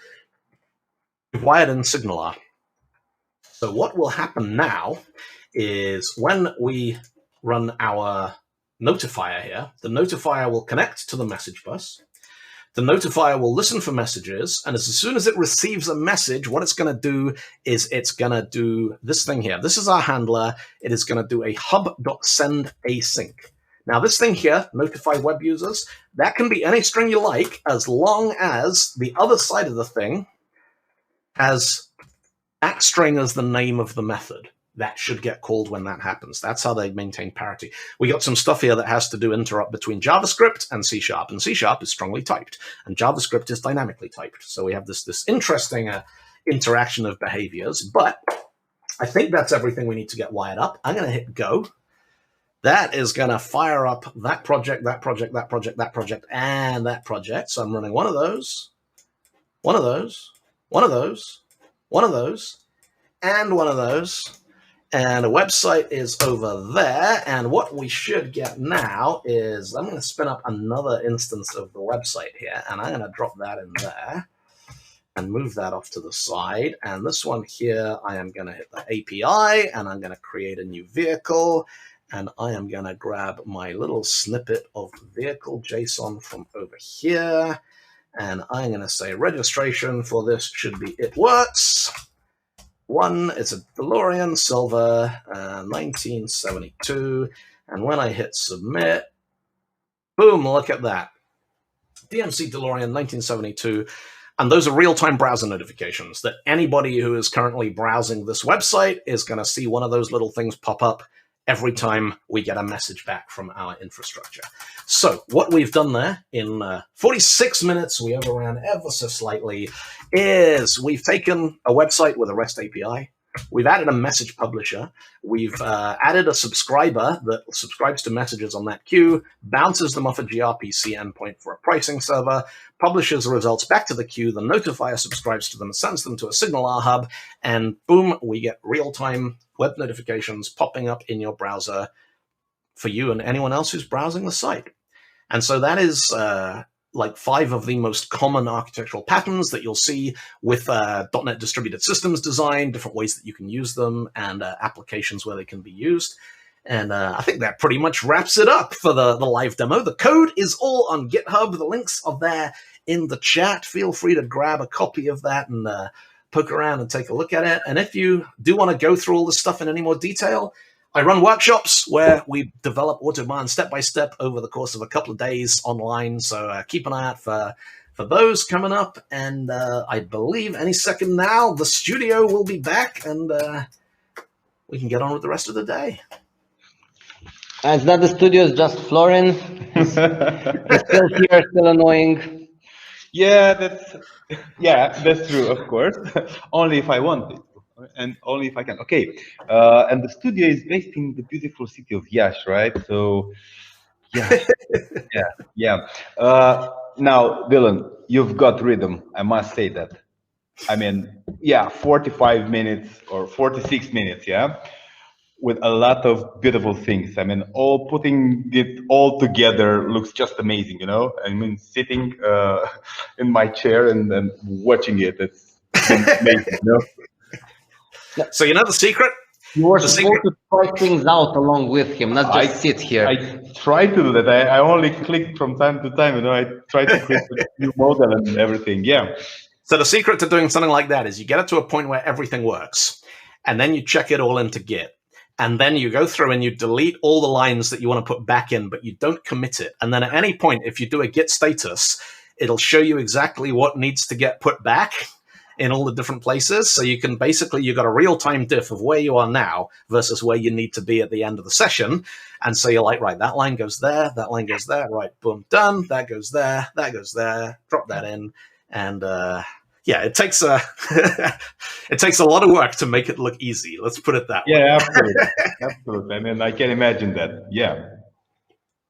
Wired in SignalR. So what will happen now is when we run our notifier here, the notifier will connect to the message bus. The notifier will listen for messages, and as soon as it receives a message, what it's going to do is it's going to do this thing here. This is our handler. It is going to do a hub.send async. Now, this thing here, notify web users, that can be any string you like as long as the other side of the thing has that string as the name of the method. That should get called when that happens. That's how they maintain parity. We got some stuff here that has to do interrupt between JavaScript and C#, and C# is strongly typed, and JavaScript is dynamically typed. So we have this interesting interaction of behaviors, but I think that's everything we need to get wired up. I'm going to hit go. That is going to fire up that project, that project, that project, that project, and that project. So I'm running one of those, one of those, one of those, one of those, and one of those. And a website is over there. And what we should get now is I'm going to spin up another instance of the website here. And I'm going to drop that in there and move that off to the side. And this one here, I am going to hit the API and I'm going to create a new vehicle. And I am going to grab my little snippet of vehicle JSON from over here. And I'm going to say registration for this should be it works. One, it's a DeLorean Silver, 1972. And when I hit submit, boom, look at that. DMC DeLorean 1972. And those are real-time browser notifications that anybody who is currently browsing this website is going to see one of those little things pop up every time we get a message back from our infrastructure. So what we've done there in 46 minutes, we overran ever so slightly, is we've taken a website with a REST API. We've added a message publisher. We've added a subscriber that subscribes to messages on that queue, bounces them off a gRPC endpoint for a pricing server, publishes the results back to the queue, the notifier subscribes to them, sends them to a SignalR hub, and boom, we get real-time web notifications popping up in your browser for you and anyone else who's browsing the site. And so that is like 5 of the most common architectural patterns that you'll see with .NET distributed systems design, different ways that you can use them, and applications where they can be used. And I think that pretty much wraps it up for the live demo. The code is all on GitHub. The links are there in the chat. Feel free to grab a copy of that and poke around and take a look at it. And if you do want to go through all this stuff in any more detail, I run workshops where we develop Autobahn step-by-step over the course of a couple of days online. So keep an eye out for those coming up. And I believe any second now, the studio will be back and we can get on with the rest of the day. And it's not the studio, it's just Florin. He's still here, still annoying. Yeah, that's true, of course. Only if I want it, and only if I can. Okay, and the studio is based in the beautiful city of Yash, right? So, yeah, yeah. Now, Dylan, you've got rhythm. I must say that. I mean, yeah, 45 minutes or 46 minutes, yeah, with a lot of beautiful things. I mean, putting it all together looks just amazing, you know? I mean, sitting in my chair and watching it, it's amazing, you know? So you know the secret? You were supposed to try things out along with him, not just sit here. I tried to do that. I only clicked from time to time, you know? I tried to create a new model and everything, yeah. So the secret to doing something like that is you get it to a point where everything works, and then you check it all into Git. And then you go through and you delete all the lines that you want to put back in, but you don't commit it. And then at any point, if you do a git status, it'll show you exactly what needs to get put back in all the different places. So you can basically, you've got a real-time diff of where you are now versus where you need to be at the end of the session. And so you're like, right, that line goes there, that line goes there, right, boom, done, that goes there, drop that in. And yeah, it takes a lot of work to make it look easy. Let's put it that way. Yeah, absolutely, absolutely. I mean, I can imagine that. Yeah.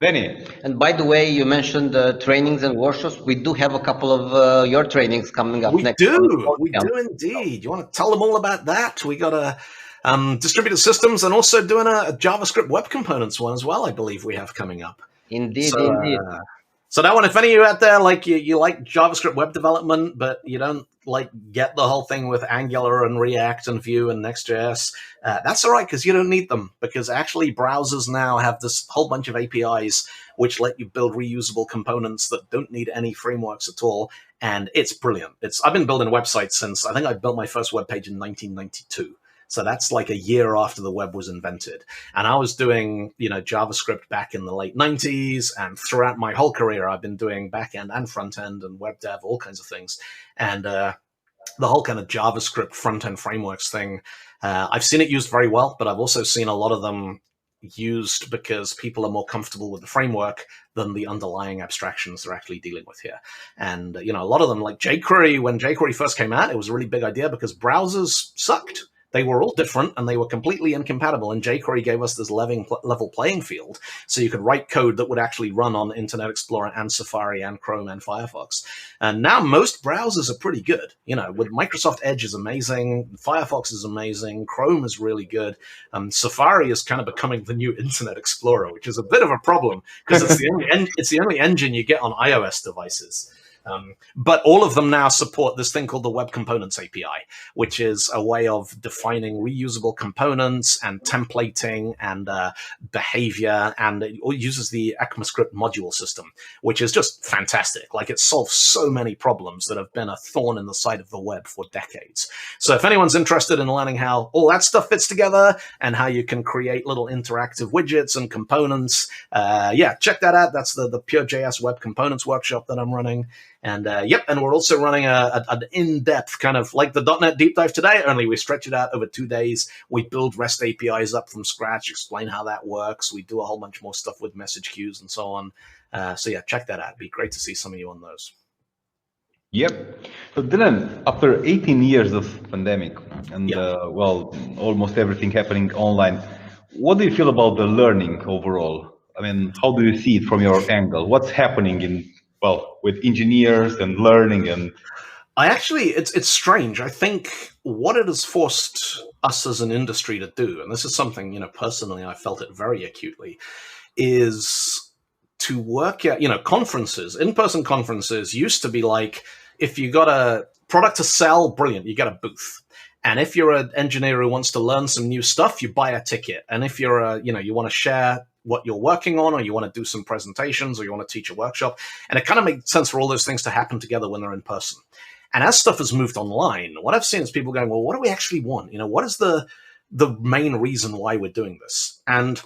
Benny. And by the way, you mentioned trainings and workshops. We do have a couple of your trainings coming up next. We do indeed. You want to tell them all about that? We got a distributed systems and also doing a JavaScript web components one as well. I believe we have coming up. Indeed, indeed. So that one, if any of you out there, like you like JavaScript web development, but you don't like get the whole thing with Angular and React and Vue and Next.js, that's all right, because you don't need them, because actually browsers now have this whole bunch of APIs which let you build reusable components that don't need any frameworks at all. And it's brilliant. I've been building websites since, I think I built my first web page in 1992. So that's like a year after the web was invented. And I was doing, JavaScript back in the late 90s. And throughout my whole career, I've been doing back-end and front-end and web dev, all kinds of things. And the whole kind of JavaScript front-end frameworks thing, I've seen it used very well, but I've also seen a lot of them used because people are more comfortable with the framework than the underlying abstractions they're actually dealing with here. And, a lot of them, like jQuery, when jQuery first came out, it was a really big idea because browsers sucked. They were all different and they were completely incompatible. And jQuery gave us this level playing field. So you could write code that would actually run on Internet Explorer and Safari and Chrome and Firefox. And now most browsers are pretty good. With Microsoft Edge is amazing. Firefox is amazing. Chrome is really good. Safari is kind of becoming the new Internet Explorer, which is a bit of a problem because it's the only engine you get on iOS devices. But all of them now support this thing called the Web Components API, which is a way of defining reusable components and templating and behavior, and it uses the ECMAScript module system, which is just fantastic. Like, it solves so many problems that have been a thorn in the side of the web for decades. So if anyone's interested in learning how all that stuff fits together and how you can create little interactive widgets and components, check that out. That's the Pure.js Web Components workshop that I'm running. And and we're also running an in-depth kind of like the .NET Deep Dive today, only we stretch it out over 2 days. We build REST APIs up from scratch, explain how that works. We do a whole bunch more stuff with message queues and so on. Check that out. It'd be great to see some of you on those. Yep. So Dylan, after 18 years of pandemic and almost everything happening online, what do you feel about the learning overall? I mean, how do you see it from your angle? What's happening with engineers and learning? And it's strange. I think what it has forced us as an industry to do, and this is something, personally, I felt it very acutely, is to work at, conferences. In-person conferences used to be like, if you got a product to sell, brilliant, you get a booth. And if you're an engineer who wants to learn some new stuff, you buy a ticket. And if you're you want to share what you're working on, or you want to do some presentations, or you want to teach a workshop. And it kind of makes sense for all those things to happen together when they're in person. And as stuff has moved online, what I've seen is people going, well, what do we actually want? What is the main reason why we're doing this? And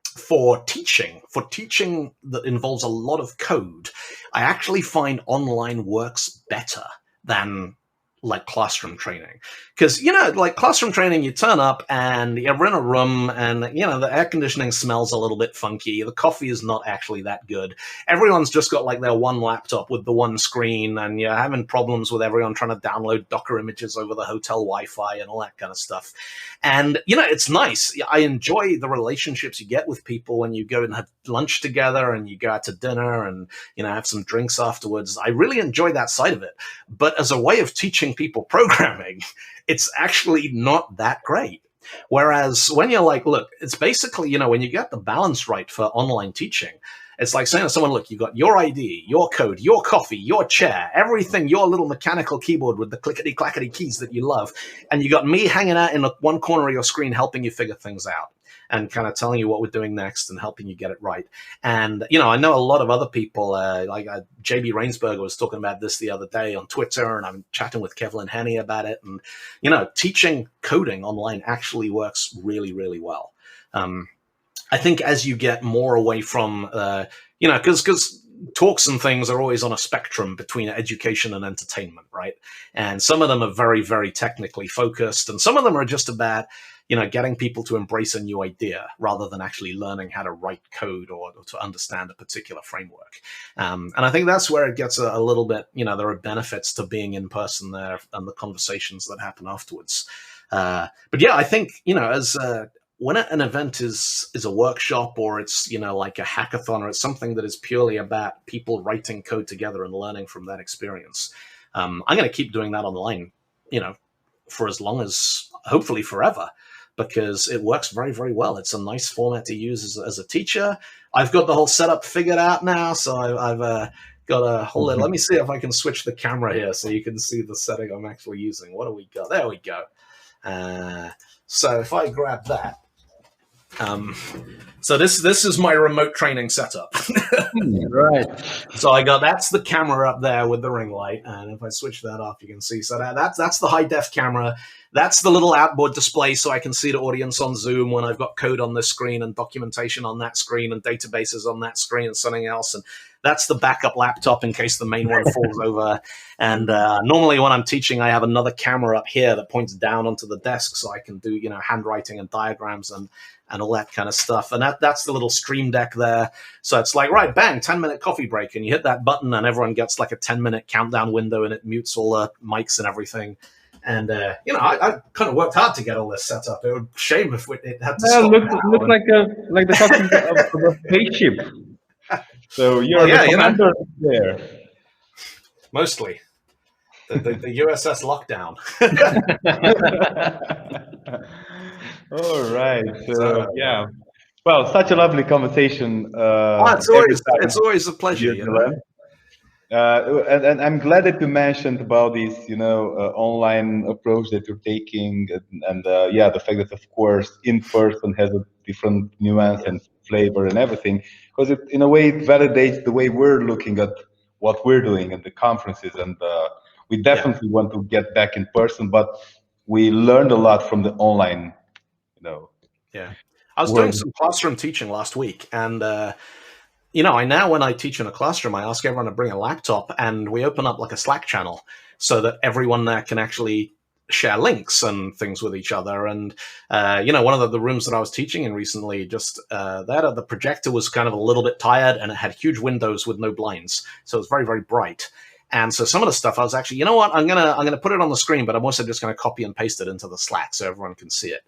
for teaching that involves a lot of code, I actually find online works better than like classroom training. Because, like classroom training, you turn up and you're in a room and, the air conditioning smells a little bit funky. The coffee is not actually that good. Everyone's just got like their one laptop with the one screen, and you're having problems with everyone trying to download Docker images over the hotel Wi-Fi and all that kind of stuff. And, it's nice. I enjoy the relationships you get with people when you go and have lunch together and you go out to dinner and, have some drinks afterwards. I really enjoy that side of it. But as a way of teaching people programming, it's actually not that great. Whereas when you're like, look, it's basically, when you get the balance right for online teaching, it's like saying to someone, look, you got your ID, your code, your coffee, your chair, everything, your little mechanical keyboard with the clickety-clackety keys that you love. And you got me hanging out in one corner of your screen helping you figure things out and kind of telling you what we're doing next and helping you get it right. And, I know a lot of other people, like JB Rainsberger was talking about this the other day on Twitter, and I'm chatting with Kevlin Henney about it. And, teaching coding online actually works really, really well. I think as you get more away from, because talks and things are always on a spectrum between education and entertainment, right? And some of them are very, very technically focused, and some of them are just about, getting people to embrace a new idea rather than actually learning how to write code or to understand a particular framework. And I think that's where it gets a little bit, there are benefits to being in person there and the conversations that happen afterwards. But yeah, I think, as when an event is a workshop, or it's, like a hackathon, or it's something that is purely about people writing code together and learning from that experience, I'm going to keep doing that online, for as long as, hopefully forever. because it works very, very well. It's a nice format to use as a teacher. I've got the whole setup figured out now, so I've got a whole. Let me see if I can switch the camera here so you can see the setting I'm actually using. What do we got? There we go. So if I grab that. So this is my remote training setup. Right. So that's the camera up there with the ring light, and if I switch that off, you can see. So that's the high def camera. That's the little outboard display, so I can see the audience on Zoom when I've got code on this screen and documentation on that screen and databases on that screen and something else. And that's the backup laptop in case the main one falls over. And normally when I'm teaching, I have another camera up here that points down onto the desk, so I can do handwriting and diagrams and all that kind of stuff. And that's the little stream deck there. So it's like, right, bang, 10-minute coffee break. And you hit that button and everyone gets like a 10-minute countdown window and it mutes all the mics and everything. And, I kind of worked hard to get all this set up. It would be a shame if it had to stop. Look like the cockpit of a spaceship. So you're the commander there. Mostly. The USS Lockdown. All right. So, yeah. Well, such a lovely conversation. It's always a pleasure. And I'm glad that you mentioned about this, online approach that you're taking, and the fact that, of course, in person has a different nuance and flavor and everything, because it, in a way, it validates the way we're looking at what we're doing at the conferences, and we definitely want to get back in person, but we learned a lot from the online, Yeah, I was doing some classroom teaching last week, and when I teach in a classroom, I ask everyone to bring a laptop, and we open up like a Slack channel so that everyone there can actually share links and things with each other. And one of the rooms that I was teaching in recently, the projector was kind of a little bit tired, and it had huge windows with no blinds, so it was very, very bright. And so some of the stuff I was actually, I'm gonna put it on the screen, but I'm also just gonna copy and paste it into the Slack so everyone can see it.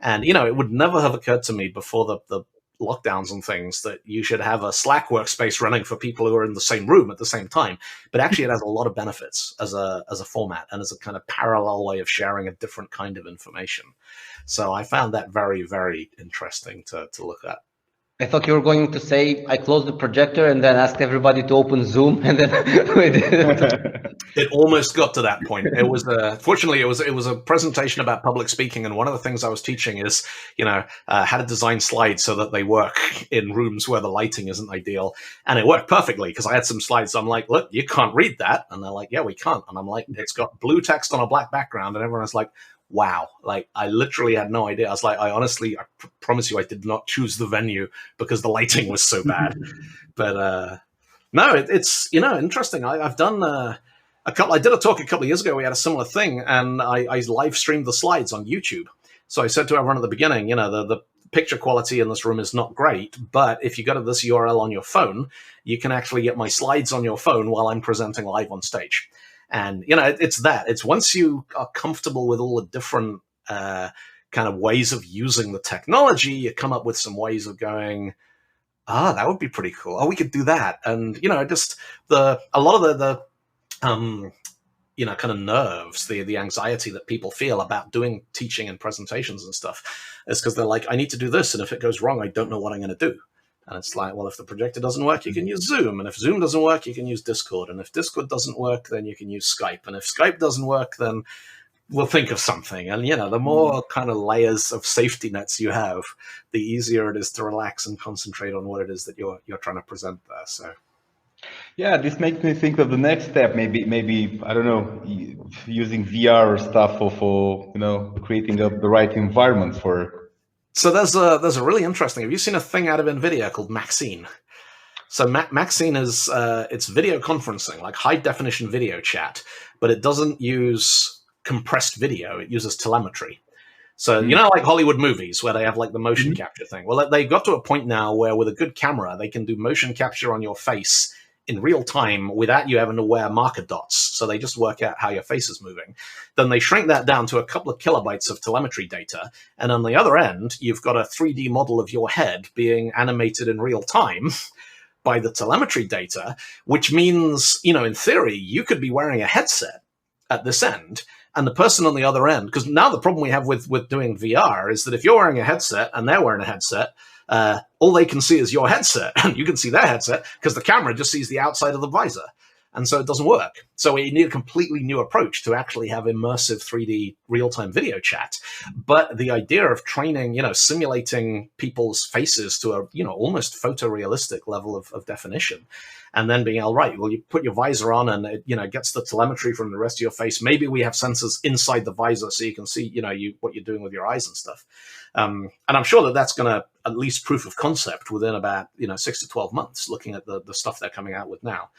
And it would never have occurred to me before the lockdowns and things that you should have a Slack workspace running for people who are in the same room at the same time. But actually, it has a lot of benefits as a format and as a kind of parallel way of sharing a different kind of information. So I found that very, very interesting to look at. I thought you were going to say, I closed the projector and then asked everybody to open Zoom, and then we did. It almost got to that point. It was fortunately it was a presentation about public speaking, and one of the things I was teaching is how to design slides so that they work in rooms where the lighting isn't ideal, and it worked perfectly because I had some slides. So I'm like, look, you can't read that, and they're like, yeah, we can't, and I'm like, it's got blue text on a black background, and everyone was like, wow, like I literally had no idea. I was like, I promise you, I did not choose the venue because the lighting was so bad. But no, it's interesting. I've done I did a talk a couple of years ago. We had a similar thing, and I live streamed the slides on YouTube. So I said to everyone at the beginning, the picture quality in this room is not great, but if you go to this URL on your phone, you can actually get my slides on your phone while I'm presenting live on stage. And, it's once you are comfortable with all the different kind of ways of using the technology, you come up with some ways of going, that would be pretty cool. Oh, we could do that. And, just a lot of the kind of nerves, the anxiety that people feel about doing teaching and presentations and stuff is because they're like, I need to do this. And if it goes wrong, I don't know what I'm going to do. And it's like, well, if the projector doesn't work, you can use Zoom. And if Zoom doesn't work, you can use Discord. And if Discord doesn't work, then you can use Skype. And if Skype doesn't work, then we'll think of something. And, the more kind of layers of safety nets you have, the easier it is to relax and concentrate on what it is that you're trying to present there. So, yeah, this makes me think of the next step. Maybe I don't know, using VR or stuff for creating the right environment for. So there's a really interesting. Have you seen a thing out of NVIDIA called Maxine? So Maxine is it's video conferencing, like high definition video chat, but it doesn't use compressed video. It uses telemetry. So like Hollywood movies where they have like the motion capture thing. Well, they got to a point now where with a good camera, they can do motion capture on your face in real time without you having to wear marker dots. So they just work out how your face is moving. Then they shrink that down to a couple of kilobytes of telemetry data. And on the other end, you've got a 3D model of your head being animated in real time by the telemetry data, which means, in theory, you could be wearing a headset at this end, and the person on the other end, because now the problem we have with doing VR is that if you're wearing a headset and they're wearing a headset, all they can see is your headset, and you can see their headset because the camera just sees the outside of the visor. And so it doesn't work. So we need a completely new approach to actually have immersive 3D real-time video chat. But the idea of training, simulating people's faces to a, almost photorealistic level of definition, and then being able, right, well, you put your visor on and it, gets the telemetry from the rest of your face. Maybe we have sensors inside the visor so you can see, what you're doing with your eyes and stuff. And I'm sure that that's going to at least proof of concept within about, 6 to 12 months, looking at the stuff they're coming out with now.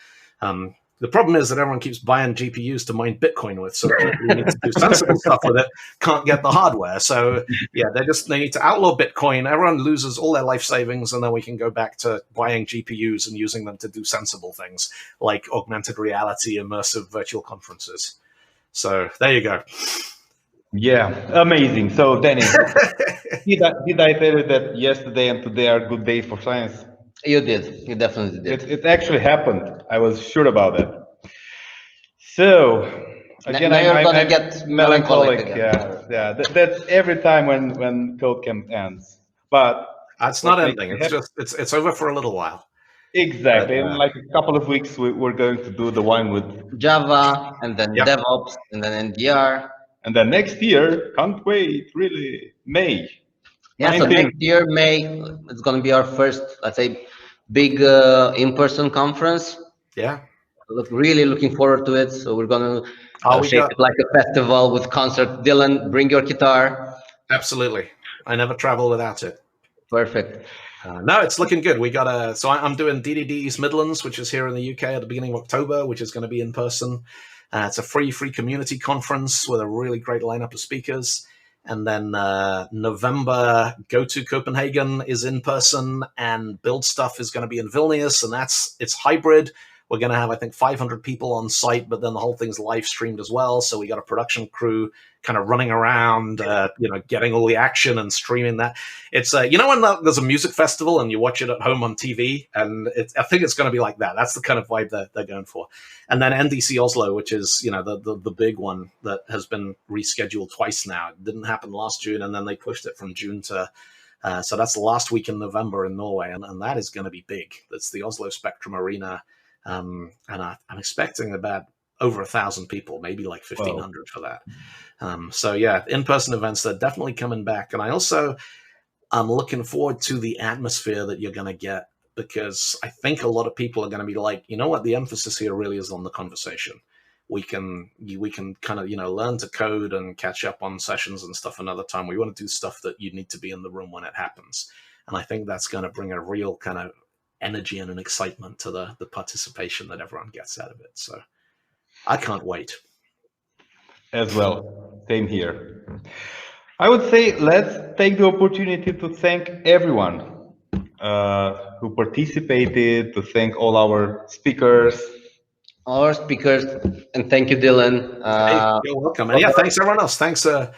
The problem is that everyone keeps buying GPUs to mine Bitcoin with, so people who need to do sensible stuff with it can't get the hardware. So yeah, they need to outlaw Bitcoin. Everyone loses all their life savings, and then we can go back to buying GPUs and using them to do sensible things like augmented reality, immersive virtual conferences. So there you go. Yeah, amazing. So Danny, did I tell you that yesterday and today are good days for science? You did. You definitely did. It actually happened. I was sure about it. So again, now you're gonna I'm get melancholic again. Yeah. That's every time when Codecamp ends. But it's not ending. It's just it's over for a little while. Exactly. In like a couple of weeks, we're going to do the one with Java, and then DevOps, and then NDR. And then next year, can't wait, really, May. Yeah, so next year, May, it's going to be our first, let's say, big in-person conference. Yeah. Really looking forward to it. So we're going to shape it like a festival with concert. Dylan, bring your guitar. Absolutely. I never travel without it. Perfect. No, it's looking good. We got so I'm doing DDD East Midlands, which is here in the UK at the beginning of October, which is going to be in person. It's a free community conference with a really great lineup of speakers. And then November, Go to Copenhagen is in person, and Build Stuff is going to be in Vilnius, and it's hybrid. We're going to have, I think, 500 people on site, but then the whole thing's live streamed as well. So we got a production crew kind of running around, getting all the action and streaming that. It's, when there's a music festival and you watch it at home on TV, and I think it's going to be like that. That's the kind of vibe that they're going for. And then NDC Oslo, which is, the big one that has been rescheduled twice now. It didn't happen last June, and then they pushed it from June to, so that's the last week in November in Norway, and that is going to be big. That's the Oslo Spectrum Arena. And I'm expecting about over 1,000 people, maybe like 1,500 for that. So yeah, in-person events, they're definitely coming back. And I'm looking forward to the atmosphere that you're going to get, because I think a lot of people are going to be like, you know what, the emphasis here really is on the conversation. We can kind of, learn to code and catch up on sessions and stuff another time. We want to do stuff that you need to be in the room when it happens. And I think that's going to bring a real kind of energy and an excitement to the participation that everyone gets out of it. So I can't wait. As well, same here. I would say let's take the opportunity to thank everyone who participated, to thank all our speakers. And thank you, Dylan. You're welcome. And yeah, thanks everyone else. Thanks. So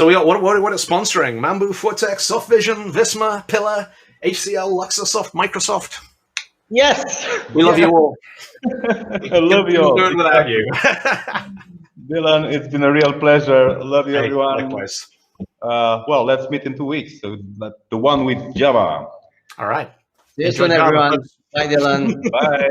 we got what is sponsoring? Mambu, Vortex, Softvision, Visma, Pillar, HCL, Luxosoft, Microsoft. Yes. We love you all. I love you all. Do it without you. Dylan, it's been a real pleasure. Love you, everyone. Likewise. Well, let's meet in 2 weeks. So the one with Java. All right. See you soon, everyone. Bye, Dylan. Bye.